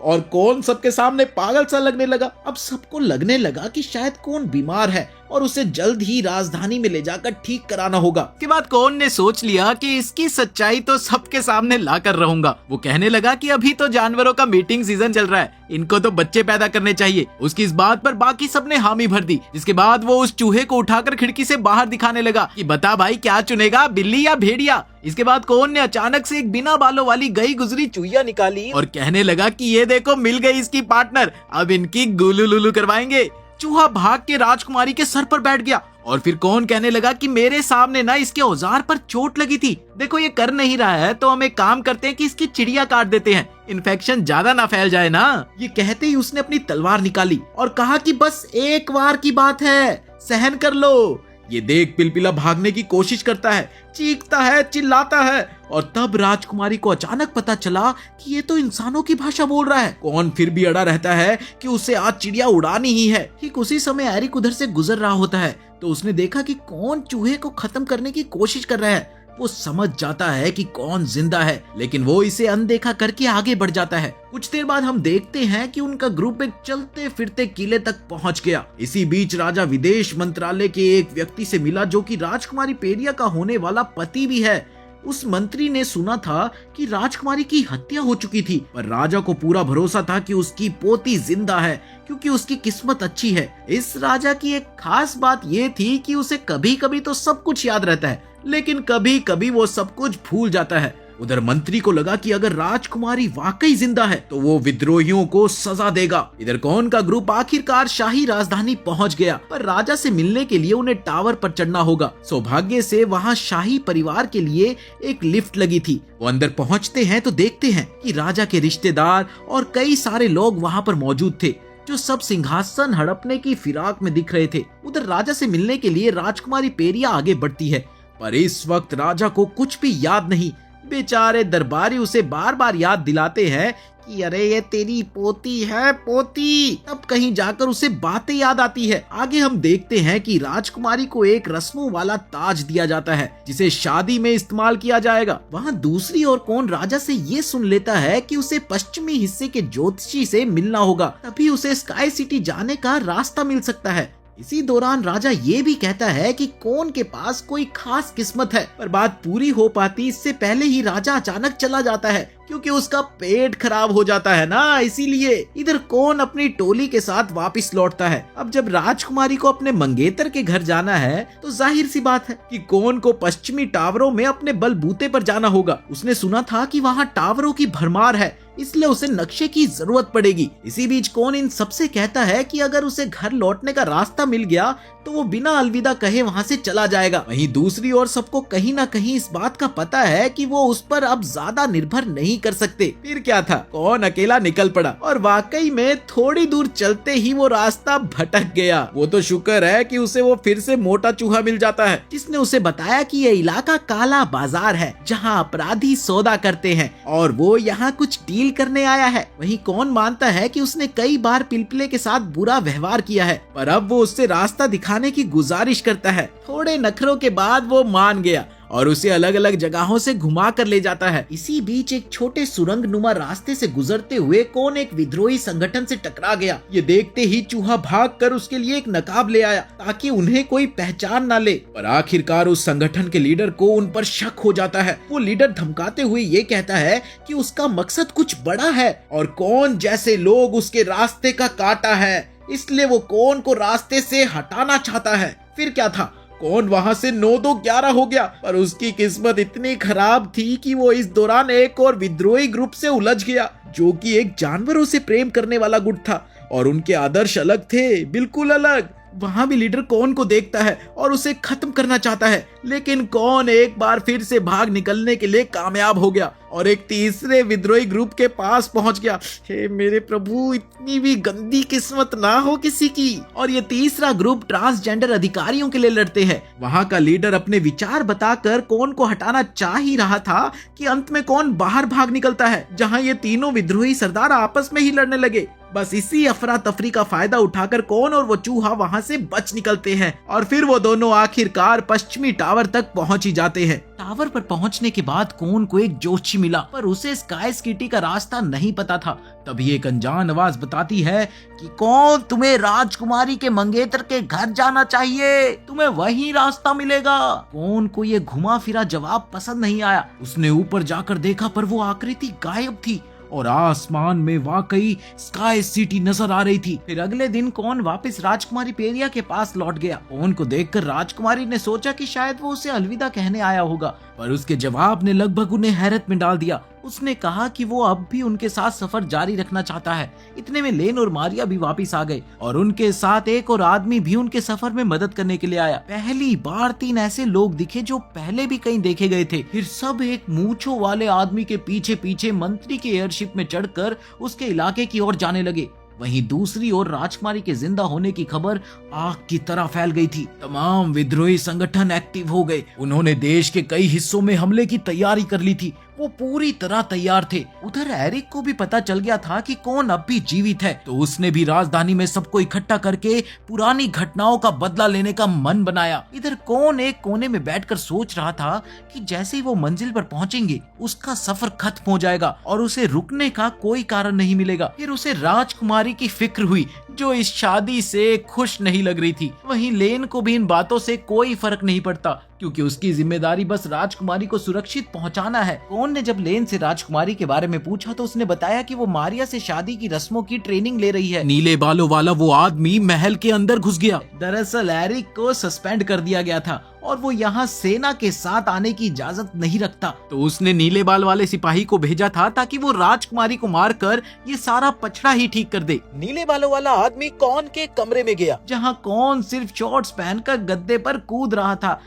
और कौन सबके सामने पागल सा लगने लगा। अब सबको लगने लगा कि शायद कौन बीमार है और उसे जल्द ही राजधानी में ले जाकर ठीक कराना होगा। के बाद कौन ने सोच लिया कि इसकी सच्चाई तो सबके सामने लाकर रहूंगा। वो कहने लगा कि अभी तो जानवरों का मीटिंग सीजन चल रहा है, इनको तो बच्चे पैदा करने चाहिए। उसकी इस बात पर बाकी सबने हामी भर दी। जिसके बाद वो उस चूहे को उठाकर खिड़की से बाहर दिखाने लगा कि बता भाई क्या चुनेगा, बिल्ली या भेड़िया। इसके बाद कौन ने अचानक से एक बिना बालों वाली गई गुजरी चुहिया निकाली और कहने लगा कि ये देखो मिल गई इसकी पार्टनर, अब इनकी गुलू लुलू करवाएंगे। चूहा भाग के राजकुमारी के सर पर बैठ गया और फिर कौन कहने लगा कि मेरे सामने ना इसके औजार पर चोट लगी थी, देखो ये कर नहीं रहा है तो हम एक काम करते हैं कि इसकी चिड़िया काट देते हैं, इन्फेक्शन ज्यादा ना फैल जाए ना। ये कहते ही उसने अपनी तलवार निकाली और कहा कि बस एक बार की बात है, सहन कर लो। ये देख पिलपिला भागने की कोशिश करता है, चीखता है, चिल्लाता है और तब राजकुमारी को अचानक पता चला कि ये तो इंसानों की भाषा बोल रहा है। कौन फिर भी अड़ा रहता है कि उसे आज चिड़िया उड़ानी ही है। ठीक उसी समय एरिक उधर से गुजर रहा होता है तो उसने देखा कि कौन चूहे को खत्म करने की कोशिश कर रहा है। वो समझ जाता है कि कौन जिंदा है, लेकिन वो इसे अनदेखा करके आगे बढ़ जाता है। कुछ देर बाद हम देखते हैं कि उनका ग्रुप एक चलते फिरते किले तक पहुंच गया। इसी बीच राजा विदेश मंत्रालय के एक व्यक्ति से मिला जो कि राजकुमारी पेरिया का होने वाला पति भी है। उस मंत्री ने सुना था कि राजकुमारी की हत्या हो चुकी थी, पर राजा को पूरा भरोसा था कि उसकी पोती जिंदा है क्योंकि उसकी किस्मत अच्छी है। इस राजा की एक खास बात ये थी कि उसे कभी कभी तो सब कुछ याद रहता है, लेकिन कभी कभी वो सब कुछ भूल जाता है। उधर मंत्री को लगा कि अगर राजकुमारी वाकई जिंदा है तो वो विद्रोहियों को सजा देगा। इधर कौन का ग्रुप आखिरकार शाही राजधानी पहुंच गया, पर राजा से मिलने के लिए उन्हें टावर पर चढ़ना होगा। सौभाग्य से वहां शाही परिवार के लिए एक लिफ्ट लगी थी। वो अंदर पहुंचते हैं तो देखते हैं कि राजा के रिश्तेदार और कई सारे लोग वहां पर मौजूद थे जो सब सिंहासन हड़पने की फिराक में दिख रहे थे। उधर राजा से मिलने के लिए राजकुमारी पेरिया आगे बढ़ती है, पर इस वक्त राजा को कुछ भी याद नहीं। बेचारे दरबारी उसे बार बार याद दिलाते हैं कि अरे ये तेरी पोती है, पोती। तब कहीं जाकर उसे बातें याद आती है। आगे हम देखते हैं कि राजकुमारी को एक रस्मों वाला ताज दिया जाता है जिसे शादी में इस्तेमाल किया जाएगा। वहाँ दूसरी ओर कौन राजा से ये सुन लेता है कि उसे पश्चिमी हिस्से के ज्योतिषी से मिलना होगा, तभी उसे स्काई सिटी जाने का रास्ता मिल सकता है। इसी दौरान राजा ये भी कहता है कि कौन के पास कोई खास किस्मत है, पर बात पूरी हो पाती इससे पहले ही राजा अचानक चला जाता है क्योंकि उसका पेट खराब हो जाता है ना, इसीलिए। इधर कौन अपनी टोली के साथ वापस लौटता है। अब जब राजकुमारी को अपने मंगेतर के घर जाना है तो जाहिर सी बात है कि कौन को पश्चिमी टावरों में अपने बलबूते पर जाना होगा। उसने सुना था कि वहाँ टावरों की भरमार है, इसलिए उसे नक्शे की जरूरत पड़ेगी। इसी बीच कौन इन सबसे कहता है कि अगर उसे घर लौटने का रास्ता मिल गया तो वो बिना अलविदा कहे वहाँ से चला जाएगा। वहीं दूसरी ओर सबको कहीं ना कहीं इस बात का पता है कि वो उस पर अब ज्यादा निर्भर नहीं कर सकते। फिर क्या था, कौन अकेला निकल पड़ा और वाकई में थोड़ी दूर चलते ही वो रास्ता भटक गया। वो तो शुक्र है कि उसे वो फिर से मोटा चूहा मिल जाता है जिसने उसे बताया कि ये इलाका काला बाजार है जहाँ अपराधी सौदा करते हैं और वो यहाँ कुछ डील करने आया है। वहीं कौन मानता है कि उसने कई बार पिलपिले के साथ बुरा व्यवहार किया है, पर अब वो उससे रास्ता दिखाने की गुजारिश करता है। थोड़े नखरों के बाद वो मान गया और उसे अलग अलग जगहों से घुमा कर ले जाता है। इसी बीच एक छोटे सुरंग नुमा रास्ते से गुजरते हुए कौन एक विद्रोही संगठन से टकरा गया। ये देखते ही चूहा भागकर उसके लिए एक नकाब ले आया ताकि उन्हें कोई पहचान ना ले, पर आखिरकार उस संगठन के लीडर को उन पर शक हो जाता है। वो लीडर धमकाते हुए ये कहता है कि उसका मकसद कुछ बड़ा है और कौन जैसे लोग उसके रास्ते का काटा है, इसलिए वो कौन को रास्ते से हटाना चाहता है। फिर क्या था, कौन वहां से 9-2-11 हो गया, पर उसकी किस्मत इतनी खराब थी कि वो इस दौरान एक और विद्रोही ग्रुप से उलझ गया जो कि एक जानवरों से प्रेम करने वाला गुट था और उनके आदर्श अलग थे, बिल्कुल अलग। वहां भी लीडर कौन को देखता है और उसे खत्म करना चाहता है, लेकिन कौन एक बार फिर से भाग निकलने के लिए कामयाब हो गया और एक तीसरे विद्रोही ग्रुप के पास पहुंच गया। हे मेरे प्रभु, इतनी भी गंदी किस्मत ना हो किसी की। और ये तीसरा ग्रुप ट्रांसजेंडर अधिकारियों के लिए लड़ते हैं। वहां का लीडर अपने विचार बताकर कौन को हटाना चाह ही रहा था कि अंत में कौन बाहर भाग निकलता है, जहां ये तीनों विद्रोही सरदार आपस में ही लड़ने लगे। बस इसी अफरा तफरी का फायदा उठाकर कौन और वो चूहा वहां से बच निकलते हैं और फिर वो दोनों आखिरकार पश्चिमी टावर तक पहुंच ही जाते हैं। टावर पर पहुंचने के बाद कौन को एक जोशी मिला, पर उसे स्काई सिटी का रास्ता नहीं पता था। तभी एक अनजान आवाज बताती है कि कौन, तुम्हें राजकुमारी के मंगेतर के घर जाना चाहिए, तुम्हें वही रास्ता मिलेगा। कौन को ये घुमा फिरा जवाब पसंद नहीं आया। उसने ऊपर जाकर देखा पर वो आकृति गायब थी और आसमान में वाकई स्काई सिटी नजर आ रही थी। फिर अगले दिन कौन वापस राजकुमारी पेरिया के पास लौट गया। कौन को देखकर राजकुमारी ने सोचा कि शायद वो उसे अलविदा कहने आया होगा, पर उसके जवाब ने लगभग उन्हें हैरत में डाल दिया। उसने कहा कि वो अब भी उनके साथ सफर जारी रखना चाहता है। इतने में लेन और मारिया भी वापस आ गए और उनके साथ एक और आदमी भी उनके सफर में मदद करने के लिए आया। पहली बार 3 ऐसे लोग दिखे जो पहले भी कहीं देखे गए थे। फिर सब एक मूंछों वाले आदमी के पीछे पीछे मंत्री के एयरशिप में चढ़कर उसके इलाके की ओर जाने लगे। वहीं दूसरी ओर राजकुमारी के जिंदा होने की खबर आग की तरह फैल गई थी। तमाम विद्रोही संगठन एक्टिव हो गए। उन्होंने देश के कई हिस्सों में हमले की तैयारी कर ली थी। वो पूरी तरह तैयार थे। उधर एरिक को भी पता चल गया था कि कौन अब भी जीवित है, तो उसने भी राजधानी में सबको इकट्ठा करके पुरानी घटनाओं का बदला लेने का मन बनाया। इधर कौन एक कोने में बैठकर सोच रहा था कि जैसे ही वो मंजिल पर पहुंचेंगे उसका सफर खत्म हो जाएगा और उसे रुकने का कोई कारण नहीं मिलेगा। फिर उसे राजकुमारी की फिक्र हुई जो इस शादी से खुश नहीं लग रही थी। वहीं लेन को भी इन बातों से कोई फर्क नहीं पड़ता क्योंकि उसकी जिम्मेदारी बस राजकुमारी को सुरक्षित पहुंचाना है। कौन ने जब लेन से राजकुमारी के बारे में पूछा तो उसने बताया कि वो मारिया से शादी की रस्मों की ट्रेनिंग ले रही है। नीले बालों वाला वो आदमी महल के अंदर घुस गया। दरअसल एरिक को सस्पेंड कर दिया गया था और वो यहाँ सेना के साथ आने की इजाजत नहीं रखता, तो उसने नीले बाल वाले सिपाही को भेजा था ताकि वो राजकुमारी को मारकर ये सारा पछड़ा ही ठीक कर दे। नीले बालों वाला आदमी कौन के कमरे में गया जहाँ कौन सिर्फ शॉर्ट्स पहनकर गद्दे पर कूद रहा था।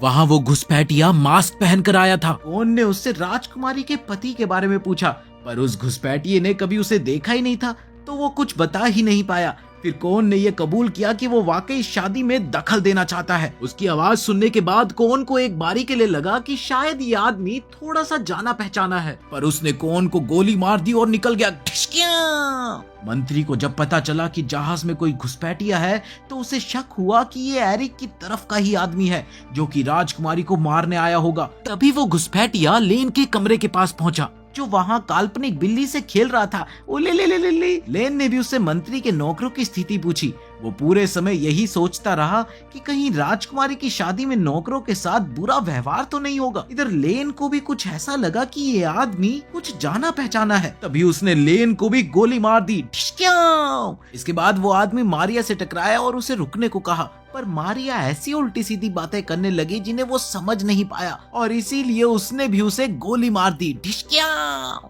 वहाँ वो घुसपैठिया मास्क पहनकर आया था। कौन ने उससे राजकुमारी के पति के बारे में पूछा, पर उस घुसपैठिए ने कभी उसे देखा ही नहीं था, तो वो कुछ बता ही नहीं पाया। फिर कौन ने ये कबूल किया कि वो वाकई शादी में दखल देना चाहता है। उसकी आवाज सुनने के बाद कौन को एक बारी के लिए लगा कि शायद ये आदमी थोड़ा सा जाना पहचाना है, पर उसने कौन को गोली मार दी और निकल गया। मंत्री को जब पता चला कि जहाज में कोई घुसपैठिया है तो उसे शक हुआ कि ये एरिक की तरफ का ही आदमी है जो कि राजकुमारी को मारने आया होगा। तभी वो घुसपैठिया लेन के कमरे के पास पहुंचा जो वहाँ काल्पनिक बिल्ली से खेल रहा था। ओ ले ले ले ले ले। लेन ने भी उससे मंत्री के नौकरों की स्थिति पूछी। वो पूरे समय यही सोचता रहा कि कहीं राजकुमारी की शादी में नौकरों के साथ बुरा व्यवहार तो नहीं होगा। इधर लेन को भी कुछ ऐसा लगा कि ये आदमी कुछ जाना पहचाना है। तभी उसने लेन को भी गोली मार दी। इसके बाद वो आदमी मारिया से टकराया और उसे रुकने को कहा, पर मारिया ऐसी उल्टी सीधी बातें करने लगी जिन्हें वो समझ नहीं पाया और इसीलिए उसने भी उसे गोली मार दी।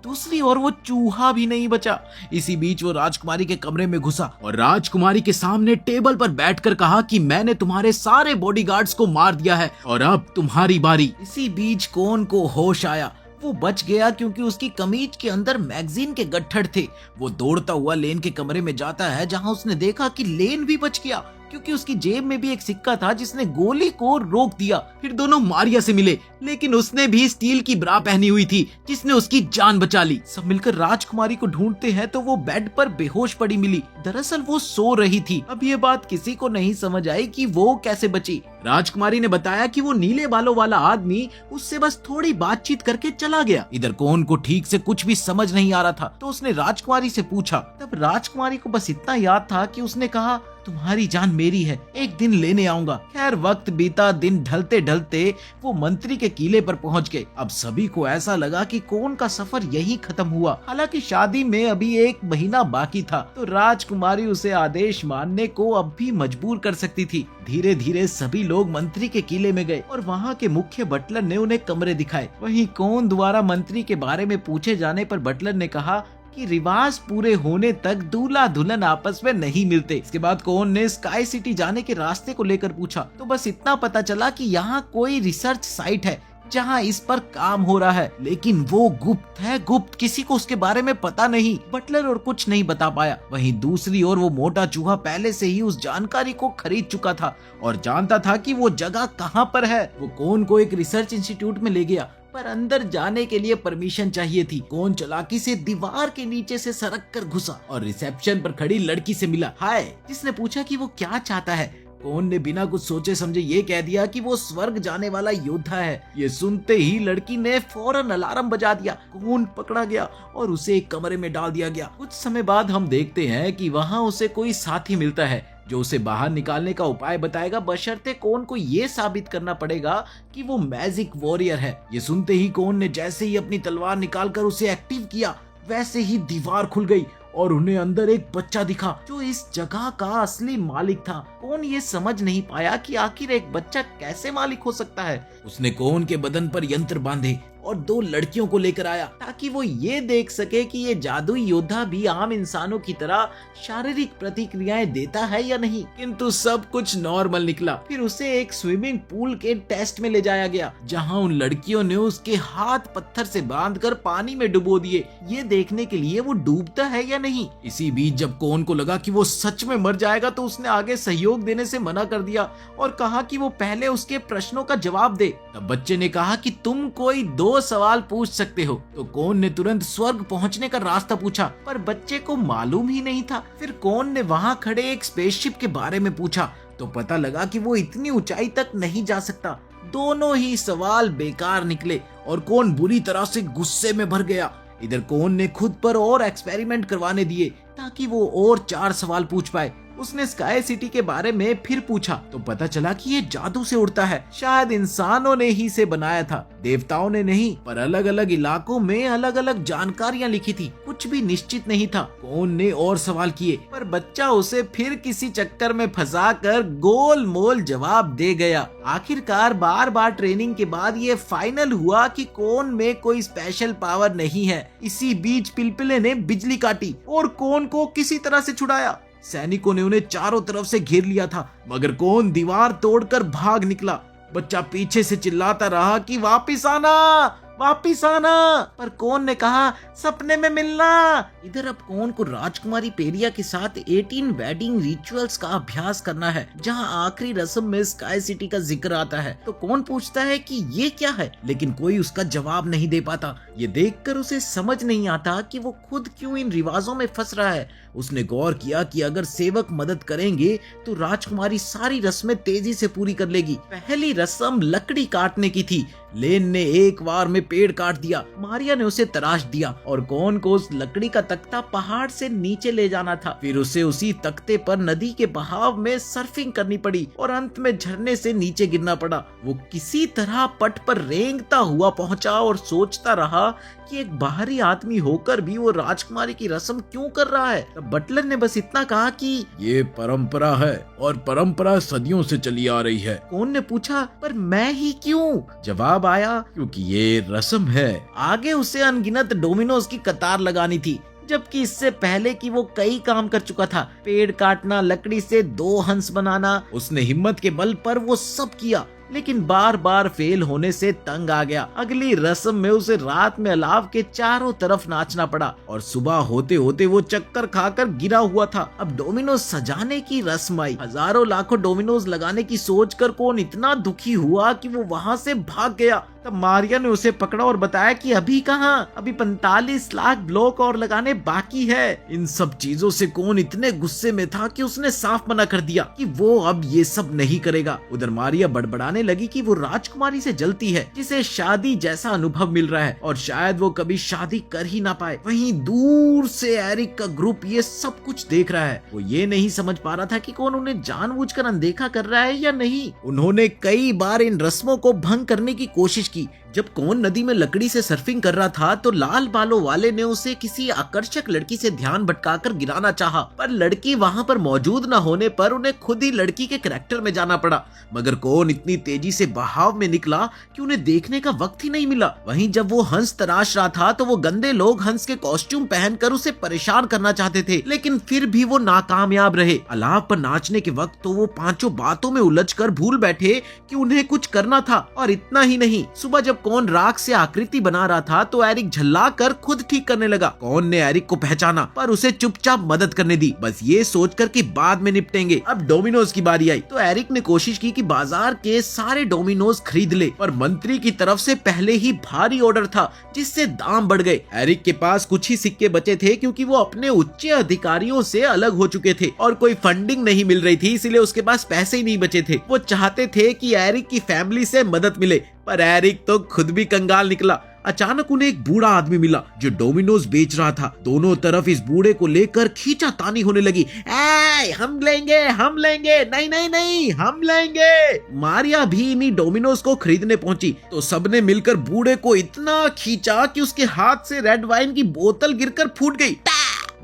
दूसरी ओर वो चूहा भी नहीं बचा। इसी बीच वो राजकुमारी के कमरे में घुसा और राजकुमारी के सामने टेबल पर बैठकर कहा कि मैंने तुम्हारे सारे बॉडीगार्ड्स को मार दिया है और अब तुम्हारी बारी। इसी बीच कौन को होश आया। वो बच गया क्योंकि उसकी कमीज के अंदर मैगजीन के गट्ठर थे। वो दौड़ता हुआ लेन के कमरे में जाता है जहां उसने देखा कि लेन भी बच गया क्योंकि उसकी जेब में भी एक सिक्का था जिसने गोली को रोक दिया। फिर दोनों मारिया से मिले, लेकिन उसने भी स्टील की ब्रा पहनी हुई थी जिसने उसकी जान बचा ली। सब मिलकर राजकुमारी को ढूंढते हैं तो वो बेड पर बेहोश पड़ी मिली। दरअसल वो सो रही थी। अब ये बात किसी को नहीं समझ आई कि वो कैसे बची। राजकुमारी ने बताया कि वो नीले बालों वाला आदमी उससे बस थोड़ी बातचीत करके चला गया। इधर कौन को ठीक से कुछ भी समझ नहीं आ रहा था, तो उसने राजकुमारी से पूछा। तब राजकुमारी को बस इतना याद था कि उसने कहा, तुम्हारी जान मेरी है, एक दिन लेने आऊंगा। खैर वक्त बीता, दिन ढलते ढलते वो मंत्री के किले पर पहुंच गए। अब सभी को ऐसा लगा कि कौन का सफर यही खत्म हुआ। हालांकि शादी में अभी 1 महीना बाकी था, तो राजकुमारी उसे आदेश मानने को अब भी मजबूर कर सकती थी। धीरे धीरे सभी लोग मंत्री के किले में गए और वहाँ के मुख्य बटलर ने उन्हें कमरे दिखाए। वहीं कौन द्वारा मंत्री के बारे में पूछे जाने पर बटलर ने कहा कि रिवाज पूरे होने तक दूल्हा दुल्हन आपस में नहीं मिलते। इसके बाद कौन ने स्काई सिटी जाने के रास्ते को लेकर पूछा, तो बस इतना पता चला कि यहाँ कोई रिसर्च साइट है जहाँ इस पर काम हो रहा है, लेकिन वो गुप्त है, गुप्त, किसी को उसके बारे में पता नहीं। बटलर और कुछ नहीं बता पाया। वहीं दूसरी ओर वो मोटा चूहा पहले से ही उस जानकारी को खरीद चुका था और जानता था कि वो जगह कहाँ पर है। वो कौन को एक रिसर्च इंस्टीट्यूट में ले गया, पर अंदर जाने के लिए परमिशन चाहिए थी। कौन चालाकी से दीवार के नीचे से सरक कर घुसा और रिसेप्शन पर खड़ी लड़की से मिला। हाय, जिसने पूछा कि वो क्या चाहता है। कौन ने बिना कुछ सोचे समझे ये कह दिया कि वो स्वर्ग जाने वाला योद्धा है। ये सुनते ही लड़की ने फौरन अलार्म बजा दिया। कौन पकड़ा गया और उसे एक कमरे में डाल दिया गया। कुछ समय बाद हम देखते हैं कि वहाँ उसे कोई साथी मिलता है जो उसे बाहर निकालने का उपाय बताएगा, बशर्ते कौन को ये साबित करना पड़ेगा कि वो मैजिक वॉरियर है। ये सुनते ही कौन ने जैसे ही अपनी तलवार निकालकर उसे एक्टिव किया, वैसे ही दीवार खुल गई और उन्हें अंदर एक बच्चा दिखा जो इस जगह का असली मालिक था। कौन ये समझ नहीं पाया कि आखिर एक बच्चा कैसे मालिक हो सकता है। उसने कौन के बदन पर यंत्र बांधे और 2 लड़कियों को लेकर आया ताकि वो ये देख सके कि ये जादुई योद्धा भी आम इंसानों की तरह शारीरिक प्रतिक्रियाएं देता है या नहीं। किंतु सब कुछ नॉर्मल निकला। फिर उसे एक स्विमिंग पूल के टेस्ट में ले जाया गया जहां उन लड़कियों ने उसके हाथ पत्थर से बांधकर पानी में डुबो दिए, ये देखने के लिए वो डूबता है या नहीं। इसी बीच जब कोन को लगा कि वो सच में मर जाएगा तो उसने आगे सहयोग देने से मना कर दिया और कहा कि वो पहले उसके प्रश्नों का जवाब दे। तब बच्चे ने कहा कि तुम कोई 2 सवाल पूछ सकते हो। तो कोन ने तुरंत स्वर्ग पहुंचने का रास्ता पूछा, पर बच्चे को मालूम ही नहीं था। फिर कोन ने वहां खड़े एक स्पेसशिप के बारे में पूछा तो पता लगा कि वो इतनी ऊंचाई तक नहीं जा सकता। दोनों ही सवाल बेकार निकले और कोन बुरी तरह से गुस्से में भर गया। इधर कोन ने खुद पर और एक्सपेरिमेंट करवाने दिए ताकि वो और 4 सवाल पूछ पाए। उसने स्काई सिटी के बारे में फिर पूछा तो पता चला कि ये जादू से उड़ता है, शायद इंसानों ने ही इसे बनाया था, देवताओं ने नहीं। पर अलग अलग इलाकों में अलग अलग जानकारियां लिखी थी, कुछ भी निश्चित नहीं था। कोन ने और सवाल किए पर बच्चा उसे फिर किसी चक्कर में फंसाकर गोल मोल जवाब दे गया। आखिरकार बार बार ट्रेनिंग के बाद ये फाइनल हुआ कि कोन में कोई स्पेशल पावर नहीं है। इसी बीच पिलपिले ने बिजली काटी और कोन को किसी तरह से छुड़ाया। सैनिकों ने उन्हें चारों तरफ से घेर लिया था मगर कोन दीवार तोड़कर भाग निकला। बच्चा पीछे से चिल्लाता रहा कि वापिस आना, वापिस आना, पर कोन ने कहा सपने में मिलना। इधर अब कोन को राजकुमारी पेरिया के साथ 18 वेडिंग रिचुअल्स का अभ्यास करना है जहां आखिरी रस्म में स्काई सिटी का जिक्र आता है। तो कोन पूछता है कि ये क्या है, लेकिन कोई उसका जवाब नहीं दे पाता। ये देखकर उसे समझ नहीं आता कि वो खुद क्यों इन रिवाजों में फंस रहा है। उसने गौर किया कि अगर सेवक मदद करेंगे तो राजकुमारी सारी रस्में तेजी से पूरी कर लेगी। पहली रस्म लकड़ी काटने की थी। लेन ने एक बार में पेड़ काट दिया। मारिया ने उसे तराश दिया और कोन को उस लकड़ी का तख्ता पहाड़ से नीचे ले जाना था। फिर उसे उसी तख्ते पर नदी के बहाव में सर्फिंग करनी पड़ी और अंत में झरने से नीचे गिरना पड़ा। वो किसी तरह पट पर रेंगता हुआ पहुंचा और सोचता रहा कि एक बाहरी आदमी होकर भी वो राजकुमारी की रस्म क्यों कर रहा है। तब बटलर ने बस इतना कहा कि ये परंपरा है और परंपरा सदियों से चली आ रही है। कोन ने पूछा पर मैं ही क्यों? जवाब आया क्योंकि ये रस्म है। आगे उसे अनगिनत डोमिनोज की कतार लगानी थी, जबकि इससे पहले कि वो कई काम कर चुका था। पेड़ काटना, लकड़ी से 2 हंस बनाना, उसने हिम्मत के बल पर वो सब किया, लेकिन बार बार फेल होने से तंग आ गया। अगली रस्म में उसे रात में अलाव के चारों तरफ नाचना पड़ा और सुबह होते होते वो चक्कर खाकर गिरा हुआ था। अब डोमिनोज सजाने की रस्म आई। हजारों लाखों डोमिनोज लगाने की सोचकर कोन इतना दुखी हुआ कि वो वहाँ से भाग गया। तब मारिया ने उसे पकड़ा और बताया कि अभी कहाँ, अभी 45 लाख ब्लॉक और लगाने बाकी है। इन सब चीजों से कोन इतने गुस्से में था कि उसने साफ मना कर दिया कि वो अब ये सब नहीं करेगा। उधर मारिया बड़बड़ाने लगी कि वो राजकुमारी से जलती है, जिसे शादी जैसा अनुभव मिल रहा है और शायद वो कभी शादी कर ही ना पाए। वहीं दूर से एरिक का ग्रुप ये सब कुछ देख रहा है। वो ये नहीं समझ पा रहा था कि कौन उन्हें जानबूझकर अनदेखा कर रहा है या नहीं। उन्होंने कई बार इन रस्मों को भंग करने की कोशिश की। जब कोन नदी में लकड़ी से सर्फिंग कर रहा था तो लाल बालों वाले ने उसे किसी आकर्षक लड़की से ध्यान भटकाकर गिराना चाहा, पर लड़की वहां पर मौजूद न होने पर उन्हें खुद ही लड़की के कैरेक्टर में जाना पड़ा। मगर कोन इतनी तेजी से बहाव में निकला कि उन्हें देखने का वक्त ही नहीं मिला। वहीं जब वो हंस तराश रहा था तो वो गंदे लोग हंस के कॉस्ट्यूम पहनकर उसे परेशान करना चाहते थे, लेकिन फिर भी वो नाकामयाब रहे। अलाव पर नाचने के वक्त तो वो 5 बातों में उलझकर भूल बैठे कि उन्हें कुछ करना था। और इतना ही नहीं, सुबह जब कोन राख से आकृति बना रहा था तो एरिक झल्ला कर खुद ठीक करने लगा। कोन ने एरिक को पहचाना पर उसे चुपचाप मदद करने दी, बस ये सोचकर कि बाद में निपटेंगे। अब डोमिनोज की बारी आई तो एरिक ने कोशिश की कि बाजार के सारे डोमिनोज खरीद ले, पर मंत्री की तरफ से पहले ही भारी ऑर्डर था जिससे दाम बढ़ गए। एरिक के पास कुछ ही सिक्के बचे थे क्योंकि वो अपने उच्च अधिकारियों से अलग हो चुके थे और कोई फंडिंग नहीं मिल रही थी, इसलिए उसके पास पैसे ही नहीं बचे थे। वो चाहते थे कि एरिक की फैमिली से मदद मिले, पर एरिक तो खुद भी कंगाल निकला। अचानक उन्हें एक बूढ़ा आदमी मिला जो डोमिनोज बेच रहा था। दोनों तरफ इस बूढ़े को लेकर खींचातानी होने लगी। हम लेंगे, हम लेंगे, नहीं नहीं नहीं, हम लेंगे। मारिया भी इन्हीं डोमिनोज को खरीदने पहुंची तो सबने मिलकर बूढ़े को इतना खींचा कि उसके हाथ से रेड वाइन की बोतल गिरकर फूट गई।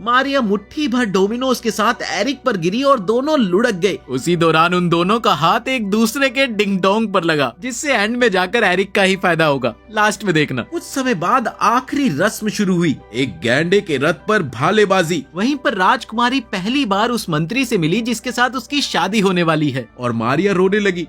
मारिया मुट्ठी भर डोमिनोज के साथ एरिक पर गिरी और दोनों लुढ़क गए। उसी दौरान उन दोनों का हाथ एक दूसरे के डिंग डोंग पर लगा, जिससे एंड में जाकर एरिक का ही फायदा होगा। लास्ट में देखना। कुछ समय बाद आखिरी रस्म शुरू हुई, एक गैंडे के रथ पर भालेबाजी। वहीं पर राजकुमारी पहली बार उस मंत्री से मिली जिसके साथ उसकी शादी होने वाली है, और मारिया रोने लगी।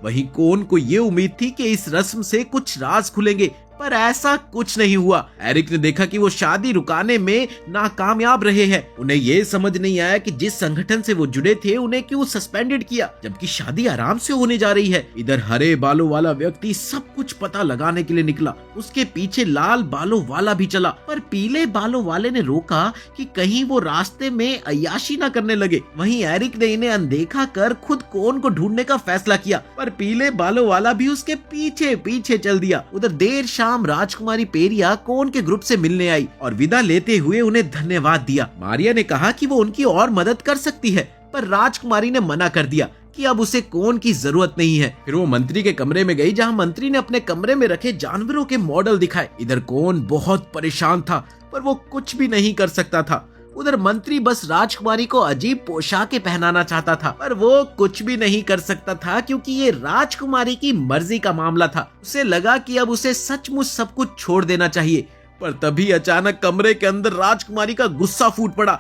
वहीं कौन को ये उम्मीद थी कि इस रस्म से कुछ राज खुलेंगे, पर ऐसा कुछ नहीं हुआ। एरिक ने देखा कि वो शादी रुकाने में नाकामयाब रहे हैं। उन्हें ये समझ नहीं आया कि जिस संगठन से वो जुड़े थे उन्हें क्यों सस्पेंडेड किया, जबकि शादी आराम से होने जा रही है। इधर हरे बालों वाला व्यक्ति सब कुछ पता लगाने के लिए निकला। उसके पीछे लाल बालों वाला भी चला, पर पीले बालों वाले ने रोका कि कहीं वो रास्ते में अय्याशी न करने लगे। वहीं एरिक ने इन्हें अनदेखा कर खुद कौन को ढूंढने का फैसला किया, पर पीले बालों वाला भी उसके पीछे पीछे चल दिया। उधर देर शाम राजकुमारी पेरिया कौन के ग्रुप से मिलने आई और विदा लेते हुए उन्हें धन्यवाद दिया। मारिया ने कहा कि वो उनकी और मदद कर सकती है, पर राजकुमारी ने मना कर दिया कि अब उसे कौन की जरूरत नहीं है। फिर वो मंत्री के कमरे में गई, जहां मंत्री ने अपने कमरे में रखे जानवरों के मॉडल दिखाए। इधर कौन बहुत परेशान था, पर वो कुछ भी नहीं कर सकता था। उधर मंत्री बस राजकुमारी को अजीब पोशाकें पहनाना चाहता था, पर वो कुछ भी नहीं कर सकता था क्योंकि ये राजकुमारी की मर्जी का मामला था। उसे लगा कि अब उसे सचमुच सब कुछ छोड़ देना चाहिए, पर तभी अचानक कमरे के अंदर राजकुमारी का गुस्सा फूट पड़ा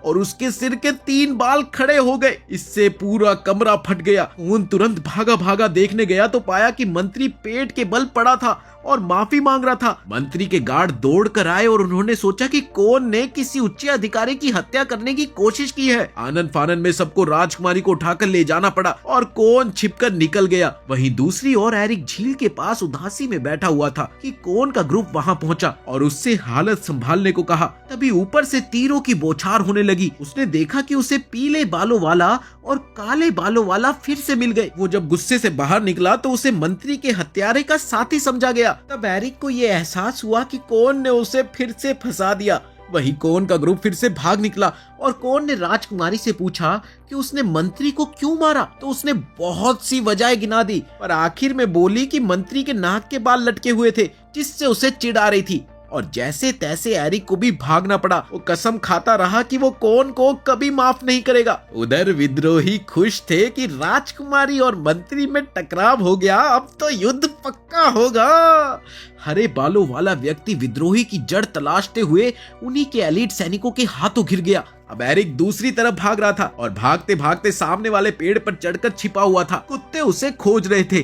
और उसके सिर के 3 बाल खड़े हो गए। इससे पूरा कमरा फट गया। खून तुरंत भागा भागा देखने गया तो पाया कि मंत्री पेट के बल पड़ा था और माफी मांग रहा था। मंत्री के गार्ड दौड़ कर आए और उन्होंने सोचा कि कौन ने किसी उच्च अधिकारी की हत्या करने की कोशिश की है। आनंद फानन में सबको राजकुमारी को उठाकर ले जाना पड़ा और कौन छिपकर निकल गया। वहीं दूसरी ओर एरिक झील के पास उदासी में बैठा हुआ था कि कौन का ग्रुप वहां पहुंचा और उससे हालत संभालने को कहा। तभी ऊपर से तीरों की बौछार होने लगी। उसने देखा कि उसे पीले बालों वाला और काले बालों वाला फिर से मिल गए। वो जब गुस्से से बाहर निकला तो उसे मंत्री के हत्यारे का साथी समझा गया। तब एरिक को ये एहसास हुआ कि कौन ने उसे फिर से फंसा दिया। वही कौन का ग्रुप फिर से भाग निकला और कौन ने राजकुमारी से पूछा कि उसने मंत्री को क्यों मारा, तो उसने बहुत सी वजह गिना दी, पर आखिर में बोली कि मंत्री के नाक के बाल लटके हुए थे जिससे उसे चिढ़ आ रही थी। और जैसे तैसे एरिक को भी भागना पड़ा। वो कसम खाता रहा कि वो कौन को कभी माफ नहीं करेगा। उधर विद्रोही खुश थे कि राजकुमारी और मंत्री में टकराव हो गया, अब तो युद्ध पक्का होगा। हरे बालों वाला व्यक्ति विद्रोही की जड़ तलाशते हुए उन्हीं के एलीट सैनिकों के हाथों घिर गया। अब एरिक दूसरी तरफ भाग रहा था और भागते भागते सामने वाले पेड़ पर चढ़कर छिपा हुआ था। कुत्ते उसे खोज रहे थे।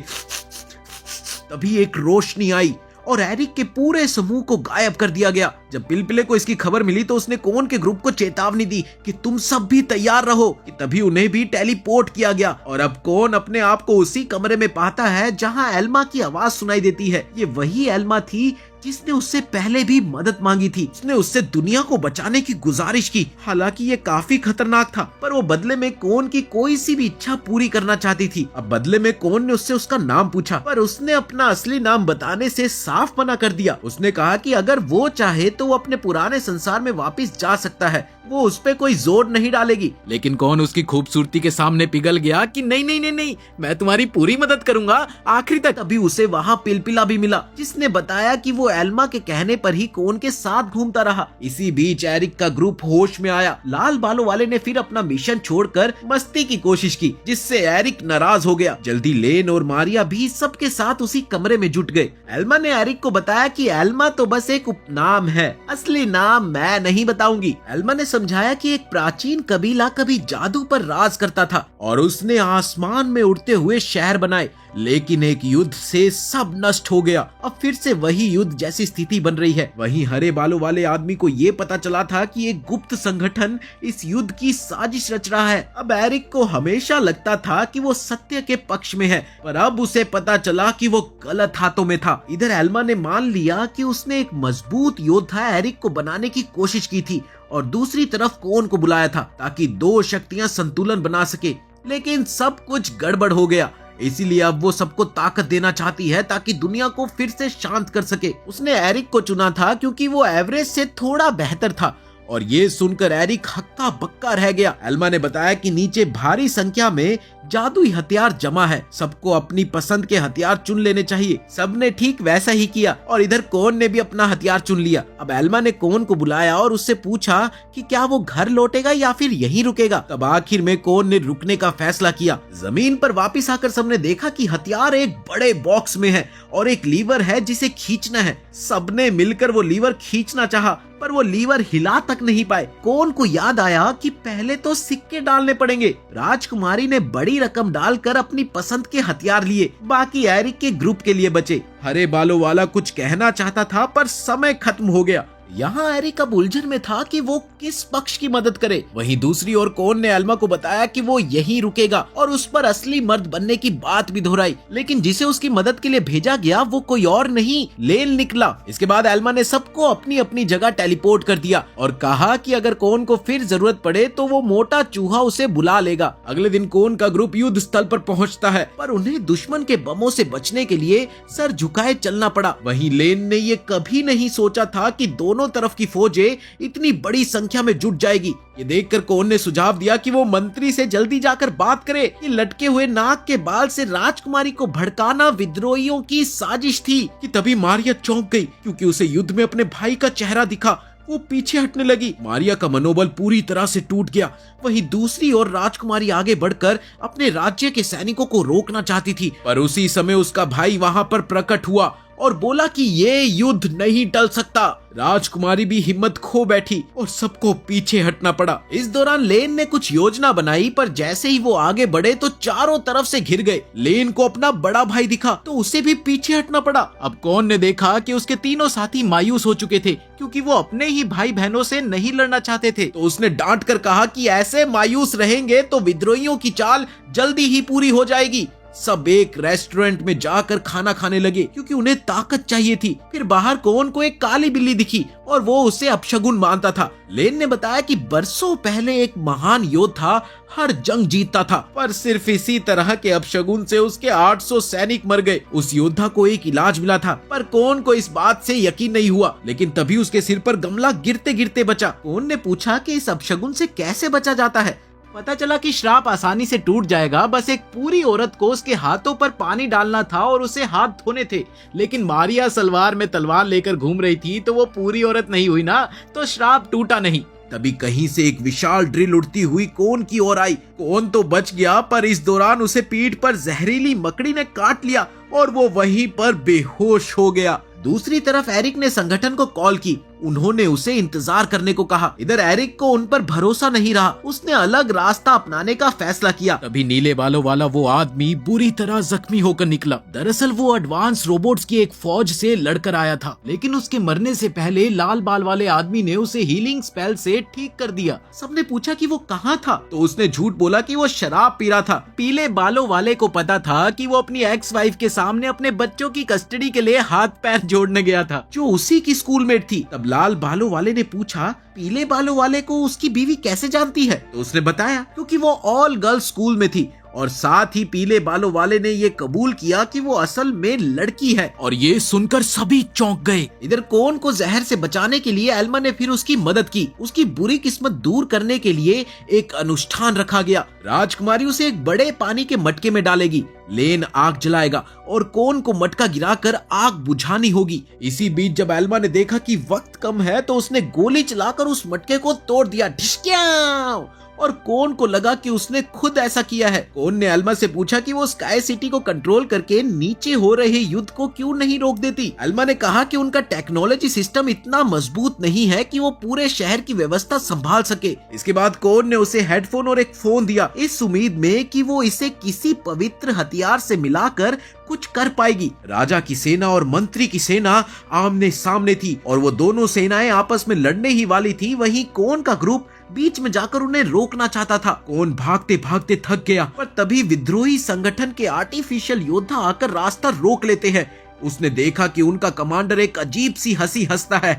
तभी एक रोशनी आई और एरिक के पूरे समूह को गायब कर दिया गया। जब पिलपिले को इसकी खबर मिली तो उसने कौन के ग्रुप को चेतावनी दी कि तुम सब भी तैयार रहो। कि तभी उन्हें भी टेलीपोर्ट किया गया और अब कौन अपने आप को उसी कमरे में पाता है जहां एल्मा की आवाज सुनाई देती है। ये वही एल्मा थी जिसने उससे पहले भी मदद मांगी थी। उसने उससे दुनिया को बचाने की गुजारिश की। हालांकि ये काफी खतरनाक था, पर वो बदले में कौन की कोई सी भी इच्छा पूरी करना चाहती थी। अब बदले में कौन ने उससे उसका नाम पूछा, पर उसने अपना असली नाम बताने से साफ मना कर दिया। उसने कहा कि अगर वो चाहे तो वो अपने पुराने संसार में वापस जा सकता है, वो उस पे कोई जोर नहीं डालेगी। लेकिन कौन उसकी खूबसूरती के सामने पिघल गया कि नहीं नहीं नहीं नहीं, मैं तुम्हारी पूरी मदद करूंगा आखिरी तक। तभी उसे वहाँ पिलपिला भी मिला जिसने बताया कि वो एल्मा के कहने पर ही कौन के साथ घूमता रहा। इसी बीच एरिक का ग्रुप होश में आया। लाल बालों वाले ने फिर अपना मिशन छोड़कर मस्ती की कोशिश की, जिससे एरिक नाराज हो गया। जल्दी लेन और मारिया भी सबके साथ उसी कमरे में जुट गए। एल्मा ने एरिक को बताया कि एल्मा तो बस एक उपनाम है, असली नाम मैं नहीं बताऊंगी। एल्मा ने समझाया कि एक प्राचीन कबीला कभी जादू पर राज करता था और उसने आसमान में उड़ते हुए शहर बनाए, लेकिन एक युद्ध से सब नष्ट हो गया। अब फिर से वही युद्ध जैसी स्थिति बन रही है। वहीं हरे बालों वाले आदमी को ये पता चला था कि एक गुप्त संगठन इस युद्ध की साजिश रच रहा है। अब एरिक को हमेशा लगता था कि वो सत्य के पक्ष में है, पर अब उसे पता चला कि वो गलत हाथों में था। इधर एल्मा ने मान लिया कि उसने एक मजबूत योद्धा एरिक को बनाने की कोशिश की थी और दूसरी तरफ कौन को बुलाया था ताकि दो शक्तियां संतुलन बना सके, लेकिन सब कुछ गड़बड़ हो गया। इसीलिए अब वो सबको ताकत देना चाहती है ताकि दुनिया को फिर से शांत कर सके। उसने एरिक को चुना था क्योंकि वो एवरेज से थोड़ा बेहतर था और ये सुनकर एरिक हक्का बक्का रह गया। एल्मा ने बताया कि नीचे भारी संख्या में जादुई हथियार जमा है, सबको अपनी पसंद के हथियार चुन लेने चाहिए। सबने ठीक वैसा ही किया और इधर कोन ने भी अपना हथियार चुन लिया। अब एल्मा ने कोन को बुलाया और उससे पूछा कि क्या वो घर लौटेगा या फिर यहीं रुकेगा। तब आखिर में कोन ने रुकने का फैसला किया। जमीन पर वापिस आकर सबने देखा कि हथियार एक बड़े बॉक्स में है और एक लीवर है जिसे खींचना है। सबने मिलकर वो लीवर खींचना चाहा पर वो लीवर हिला तक नहीं पाए। कोन को याद आया कि पहले तो सिक्के डालने पड़ेंगे। राजकुमारी ने बड़ी रकम डालकर अपनी पसंद के हथियार लिए, बाकी एरिक के ग्रुप के लिए बचे। हरे बालों वाला कुछ कहना चाहता था पर समय खत्म हो गया। यहाँ एरिक अब उलझन में था कि वो किस पक्ष की मदद करे। वहीं दूसरी ओर कोन ने एल्मा को बताया कि वो यहीं रुकेगा और उस पर असली मर्द बनने की बात भी दोहराई। लेकिन जिसे उसकी मदद के लिए भेजा गया वो कोई और नहीं, लेन निकला। इसके बाद एल्मा ने सबको अपनी अपनी जगह टेलीपोर्ट कर दिया और कहा कि अगर कोन को फिर जरूरत पड़े तो वो मोटा चूहा उसे बुला लेगा। अगले दिन कोन का ग्रुप युद्ध स्थल पर पहुँचता है पर उन्हें दुश्मन के बमों से बचने के लिए सर झुकाए चलना पड़ा। वहीं लेन ने ये कभी नहीं सोचा था कि दोनों तरफ की फौजें इतनी बड़ी संख्या में जुट जाएगी। ये देखकर कोन ने सुझाव दिया कि वो मंत्री से जल्दी जाकर बात करे। ये लटके हुए नाक के बाल से राजकुमारी को भड़काना विद्रोहियों की साजिश थी कि तभी मारिया चौंक गई क्योंकि उसे युद्ध में अपने भाई का चेहरा दिखा। वो पीछे हटने लगी। मारिया का मनोबल पूरी तरह से टूट गया। वहीं दूसरी ओर राजकुमारी आगे बढ़कर अपने राज्य के सैनिकों को रोकना चाहती थी पर उसी समय उसका भाई वहां पर प्रकट हुआ और बोला कि ये युद्ध नहीं टल सकता। राजकुमारी भी हिम्मत खो बैठी और सबको पीछे हटना पड़ा। इस दौरान लेन ने कुछ योजना बनाई पर जैसे ही वो आगे बढ़े तो चारों तरफ से घिर गए। लेन को अपना बड़ा भाई दिखा तो उसे भी पीछे हटना पड़ा। अब कोन ने देखा कि उसके तीनों साथी मायूस हो चुके थे क्योंकि वो अपने ही भाई बहनों से नहीं लड़ना चाहते थे। तो उसने डांट कर कहा कि ऐसे मायूस रहेंगे तो विद्रोहियों की चाल जल्दी ही पूरी हो जाएगी। सब एक रेस्टोरेंट में जाकर खाना खाने लगे क्योंकि उन्हें ताकत चाहिए थी। फिर बाहर कोन को एक काली बिल्ली दिखी और वो उसे अपशगुन मानता था। लेन ने बताया कि बरसों पहले एक महान योद्धा हर जंग जीतता था पर सिर्फ इसी तरह के अपशगुन से उसके 800 सैनिक मर गए। उस योद्धा को एक इलाज मिला था पर कोन को इस बात से यकीन नहीं हुआ। लेकिन तभी उसके सिर पर गमला गिरते गिरते बचा। कोन ने पूछा कि इस अपशगुन से कैसे बचा जाता है। पता चला कि श्राप आसानी से टूट जाएगा, बस एक पूरी औरत को उसके हाथों पर पानी डालना था और उसे हाथ धोने थे। लेकिन मारिया सलवार में तलवार लेकर घूम रही थी तो वो पूरी औरत नहीं हुई ना, तो श्राप टूटा नहीं। तभी कहीं से एक विशाल ड्रिल उड़ती हुई कोन की ओर आई। कोन तो बच गया पर इस दौरान उसे पीठ पर जहरीली मकड़ी ने काट लिया और वो वहीं पर बेहोश हो गया। दूसरी तरफ एरिक ने संगठन को कॉल की। उन्होंने उसे इंतजार करने को कहा। इधर एरिक को उन पर भरोसा नहीं रहा। उसने अलग रास्ता अपनाने का फैसला किया। तभी नीले बालों वाला वो आदमी बुरी तरह जख्मी होकर निकला। दरअसल वो एडवांस रोबोट्स की एक फौज से लड़कर आया था, लेकिन उसके मरने से पहले लाल बाल वाले आदमी ने उसे हीलिंग स्पेल से ठीक कर दिया। सबने पूछा कि वो कहाँ था तो उसने झूठ बोला कि वो शराब पी रहा था। पीले बालों वाले को पता था कि वो अपनी एक्स वाइफ के सामने अपने बच्चों की कस्टडी के लिए हाथ पैर जोड़ने गया था, जो उसी की स्कूलमेट थी। तब लाल बालों वाले ने पूछा पीले बालों वाले को उसकी बीवी कैसे जानती है। तो उसने बताया क्योंकि वो ऑल गर्ल्स स्कूल में थी और साथ ही पीले बालों वाले ने ये कबूल किया कि वो असल में लड़की है। और ये सुनकर सभी चौंक गए। इधर कोन को जहर से बचाने के लिए एल्मा ने फिर उसकी मदद की। उसकी बुरी किस्मत दूर करने के लिए एक अनुष्ठान रखा गया। राजकुमारी उसे एक बड़े पानी के मटके में डालेगी। लेन आग जलाएगा और कोन को मटका गिराकर आग बुझानी होगी। इसी बीच जब एल्मा ने देखा कि वक्त कम है तो उसने गोली चलाकर उस मटके को तोड़ दिया। ढिशक्यां! और कोन को लगा कि उसने खुद ऐसा किया है। कोन ने एल्मा से पूछा कि वो स्काई सिटी को कंट्रोल करके नीचे हो रहे युद्ध को क्यों नहीं रोक देती। एल्मा ने कहा कि उनका टेक्नोलॉजी सिस्टम इतना मजबूत नहीं है कि वो पूरे शहर की व्यवस्था संभाल सके। इसके बाद कोन ने उसे हेडफोन और एक फोन दिया, इस उम्मीद में कि वो इसे किसी पवित्र हथियार से मिलाकर कुछ कर पाएगी। राजा की सेना और मंत्री की सेना आमने सामने थी और वो दोनों सेनाएं आपस में लड़ने ही वाली थी। वहीं कोन का ग्रुप बीच में जाकर उन्हें रोकना चाहता था। कोन भागते भागते थक गया पर तभी विद्रोही संगठन के आर्टिफिशियल योद्धा आकर रास्ता रोक लेते हैं। उसने देखा कि उनका कमांडर एक अजीब सी हंसी हंसता है।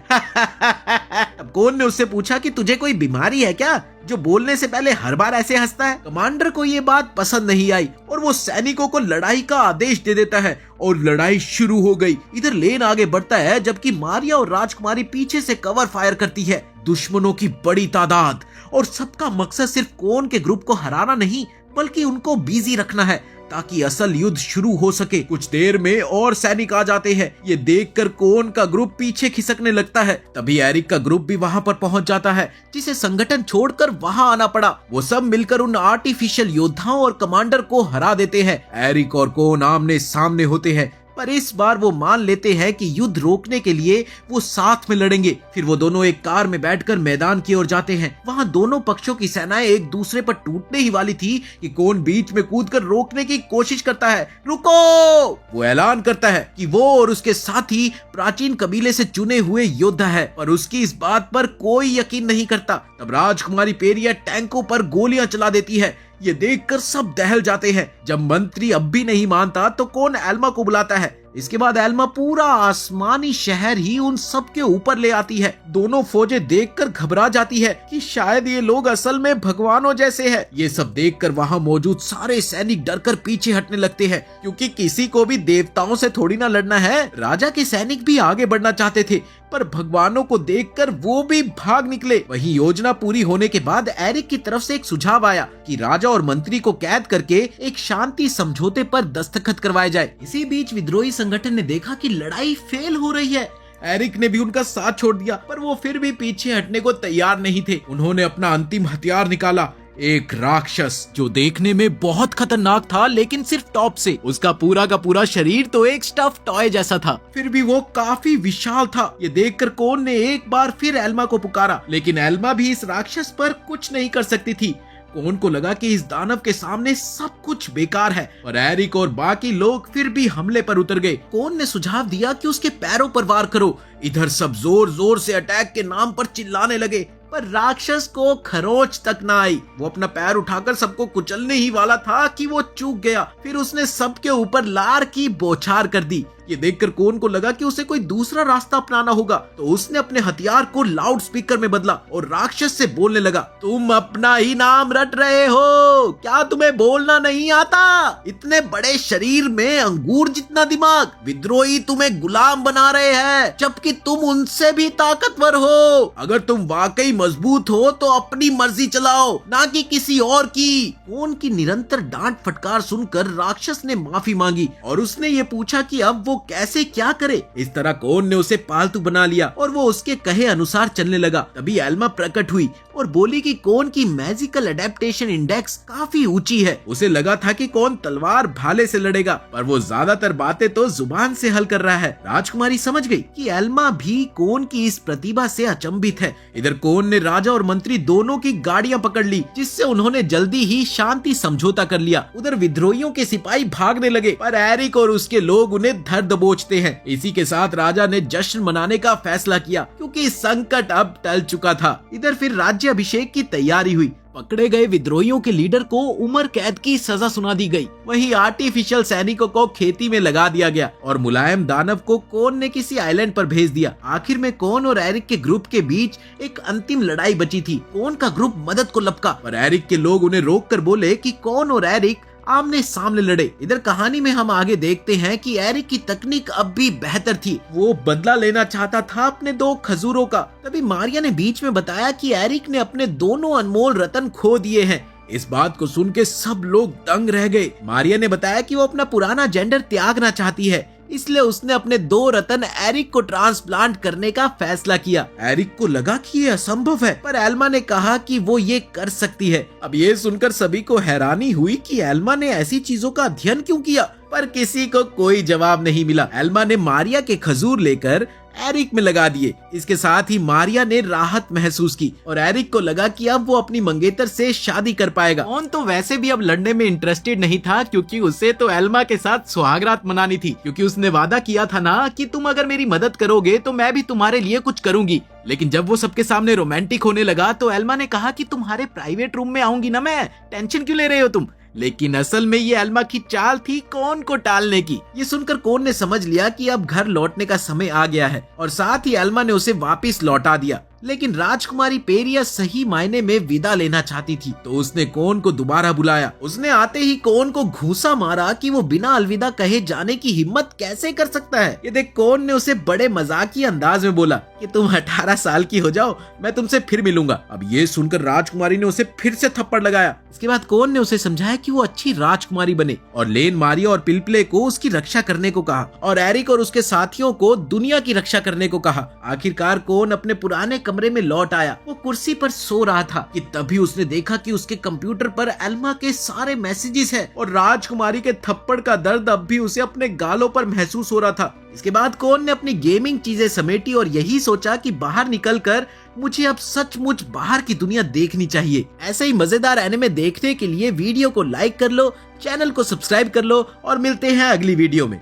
अब कोन ने उससे पूछा कि तुझे कोई बीमारी है क्या, जो बोलने से पहले हर बार ऐसे हंसता है। कमांडर को ये बात पसंद नहीं आई और वो सैनिकों को लड़ाई का आदेश दे देता है और लड़ाई शुरू हो गई। इधर लेन आगे बढ़ता है जबकि मारिया और राजकुमारी पीछे से कवर फायर करती है। दुश्मनों की बड़ी तादाद और सबका मकसद सिर्फ कोन के ग्रुप को हराना नहीं बल्कि उनको बिजी रखना है ताकि असल युद्ध शुरू हो सके। कुछ देर में और सैनिक आ जाते हैं। ये देखकर कोन का ग्रुप पीछे खिसकने लगता है। तभी एरिक का ग्रुप भी वहां पर पहुंच जाता है, जिसे संगठन छोड़कर वहां आना पड़ा। वो सब मिलकर उन आर्टिफिशियल योद्धाओं और कमांडर को हरा देते हैं। एरिक और कोन आमने सामने होते हैं, पर इस बार वो मान लेते हैं कि युद्ध रोकने के लिए वो साथ में लड़ेंगे। फिर वो दोनों एक कार में बैठकर मैदान की ओर जाते हैं। वहाँ दोनों पक्षों की सेनाएं एक दूसरे पर टूटने ही वाली थी कि कोन बीच में कूदकर रोकने की कोशिश करता है। रुको! वो ऐलान करता है कि वो और उसके साथी प्राचीन कबीले से चुने हुए योद्धा है, पर उसकी इस बात पर कोई यकीन नहीं करता। तब राजकुमारी पेरिया टैंकों पर गोलियां चला देती है। ये देखकर सब दहल जाते हैं। जब मंत्री अब भी नहीं मानता तो कोन एल्मा को बुलाता है। इसके बाद एल्मा पूरा आसमानी शहर ही उन सब के ऊपर ले आती है। दोनों फौजें देखकर घबरा जाती है कि शायद ये लोग असल में भगवानों जैसे हैं। ये सब देखकर वहां मौजूद सारे सैनिक डरकर पीछे हटने लगते हैं, क्योंकि किसी को भी देवताओं से थोड़ी ना लड़ना है। राजा के सैनिक भी आगे बढ़ना चाहते थे, पर भगवानों को देखकर वो भी भाग निकले। वहीं योजना पूरी होने के बाद एरिक की तरफ से एक सुझाव आया कि राजा और मंत्री को कैद करके एक शांति समझौते पर दस्तखत करवाए जाए। इसी बीच विद्रोही संगठन ने देखा कि लड़ाई फेल हो रही है। एरिक ने भी उनका साथ छोड़ दिया, पर वो फिर भी पीछे हटने को तैयार नहीं थे। उन्होंने अपना अंतिम हथियार निकाला, एक राक्षस जो देखने में बहुत खतरनाक था, लेकिन सिर्फ टॉप से। उसका पूरा का पूरा शरीर तो एक स्टफ टॉय जैसा था, फिर भी वो काफी विशाल था। ये देखकर कोन ने एक बार फिर एल्मा को पुकारा, लेकिन एल्मा भी इस राक्षस पर कुछ नहीं कर सकती थी। कोन को लगा कि इस दानव के सामने सब कुछ बेकार है, और एरिक और बाकी लोग फिर भी हमले पर उतर गए। कोन ने सुझाव दिया कि उसके पैरों पर वार करो। इधर सब जोर जोर से अटैक के नाम पर चिल्लाने लगे, पर राक्षस को खरोच तक ना आई। वो अपना पैर उठाकर सबको कुचलने ही वाला था कि वो चूक गया। फिर उसने सबके ऊपर लार की बौछार कर दी। ये देखकर कोन को लगा कि उसे कोई दूसरा रास्ता अपनाना होगा, तो उसने अपने हथियार को लाउड स्पीकर में बदला और राक्षस से बोलने लगा, तुम अपना ही नाम रट रहे हो, क्या तुम्हें बोलना नहीं आता? इतने बड़े शरीर में अंगूर जितना दिमाग, विद्रोही तुम्हें गुलाम बना रहे हैं, जबकि तुम उनसे भी ताकतवर हो। अगर तुम वाकई मजबूत हो तो अपनी मर्जी चलाओ, ना कि किसी और की। कोन की निरंतर डांट फटकार सुनकर राक्षस ने माफी मांगी और उसने ये पूछा कि अब वो कैसे क्या करे। इस तरह कोन ने उसे पालतू बना लिया और वो उसके कहे अनुसार चलने लगा। तभी एल्मा प्रकट हुई और बोली कि कोन की मैजिकल एडेप्टेशन इंडेक्स काफी ऊंची है। उसे लगा था कि कोन तलवार भाले से लड़ेगा, पर वो ज्यादातर बातें तो जुबान से हल कर रहा है। राजकुमारी समझ गई कि एल्मा भी कोन की इस प्रतिभा से अचंभित है। इधर कोन ने राजा और मंत्री दोनों की गाड़ियां पकड़ ली, जिससे उन्होंने जल्दी ही शांति समझौता कर लिया। उधर विद्रोहियों के सिपाही भागने लगे, पर एरिक और उसके लोग उन्हें धर दबोचते हैं। इसी के साथ राजा ने जश्न मनाने का फैसला किया, क्योंकि संकट अब टल चुका था। इधर फिर राज्य अभिषेक की तैयारी हुई। पकड़े गए विद्रोहियों के लीडर को उम्र कैद की सजा सुना दी गई। वहीं आर्टिफिशियल सैनिकों को खेती में लगा दिया गया और मुलायम दानव को कोन ने किसी आइलैंड पर भेज दिया। आखिर में कोन और एरिक के ग्रुप के बीच एक अंतिम लड़ाई बची थी। कोन का ग्रुप मदद को लपका, पर एरिक के लोग उन्हें रोककर बोले कि कोन और एरिक आमने सामने लड़े। इधर कहानी में हम आगे देखते हैं कि एरिक की तकनीक अब भी बेहतर थी। वो बदला लेना चाहता था अपने 2 खजूरों का। तभी मारिया ने बीच में बताया कि एरिक ने अपने दोनों अनमोल रतन खो दिए हैं। इस बात को सुन के सब लोग दंग रह गए। मारिया ने बताया कि वो अपना पुराना जेंडर त्यागना चाहती है, इसलिए उसने अपने 2 रतन एरिक को ट्रांसप्लांट करने का फैसला किया। एरिक को लगा कि ये असंभव है, पर एल्मा ने कहा कि वो ये कर सकती है। अब ये सुनकर सभी को हैरानी हुई कि एल्मा ने ऐसी चीजों का अध्ययन क्यों किया, पर किसी को कोई जवाब नहीं मिला। एल्मा ने मारिया के खजूर लेकर एरिक में लगा दिए। इसके साथ ही मारिया ने राहत महसूस की और एरिक को लगा कि अब वो अपनी मंगेतर से शादी कर पाएगा। कौन तो वैसे भी अब लड़ने में इंटरेस्टेड नहीं था, क्योंकि उसे तो एल्मा के साथ सुहागरात मनानी थी, क्योंकि उसने वादा किया था ना कि तुम अगर मेरी मदद करोगे तो मैं भी तुम्हारे लिए कुछ करूंगी। लेकिन जब वो सबके सामने रोमांटिक होने लगा तो एल्मा ने कहा कि तुम्हारे प्राइवेट रूम में आऊंगी ना मैं, टेंशन क्यों ले रहे हो तुम। लेकिन असल में ये एल्मा की चाल थी कोन को टालने की। ये सुनकर कोन ने समझ लिया कि अब घर लौटने का समय आ गया है और साथ ही एल्मा ने उसे वापस लौटा दिया। लेकिन राजकुमारी पेरिया सही मायने में विदा लेना चाहती थी, तो उसने कोन को दोबारा बुलाया। उसने आते ही कोन को घूंसा मारा कि वो बिना अलविदा कहे जाने की हिम्मत कैसे कर सकता है। ये देख कोन ने उसे बड़े मजाकी अंदाज में बोला कि तुम 18 साल की हो जाओ, मैं तुमसे फिर मिलूंगा। अब ये सुनकर राजकुमारी ने उसे फिर से थप्पड़ लगाया। इसके बाद कोन ने उसे समझाया कि वो अच्छी राजकुमारी बने और लेन मारिया और पिलपिले को उसकी रक्षा करने को कहा और एरिक और उसके साथियों को दुनिया की रक्षा करने को कहा। आखिरकार कोन अपने पुराने कमरे में लौट आया। वो कुर्सी पर सो रहा था कि तभी उसने देखा कि उसके कंप्यूटर पर एल्मा के सारे मैसेजेस हैं और राजकुमारी के थप्पड़ का दर्द अब भी उसे अपने गालों पर महसूस हो रहा था। इसके बाद कोन ने अपनी गेमिंग चीजें समेटी और यही सोचा कि बाहर निकलकर मुझे अब सचमुच बाहर की दुनिया देखनी चाहिए। ऐसे ही मजेदार एनिमे देखने के लिए वीडियो को लाइक कर लो, चैनल को सब्सक्राइब कर लो और मिलते हैं अगली वीडियो में।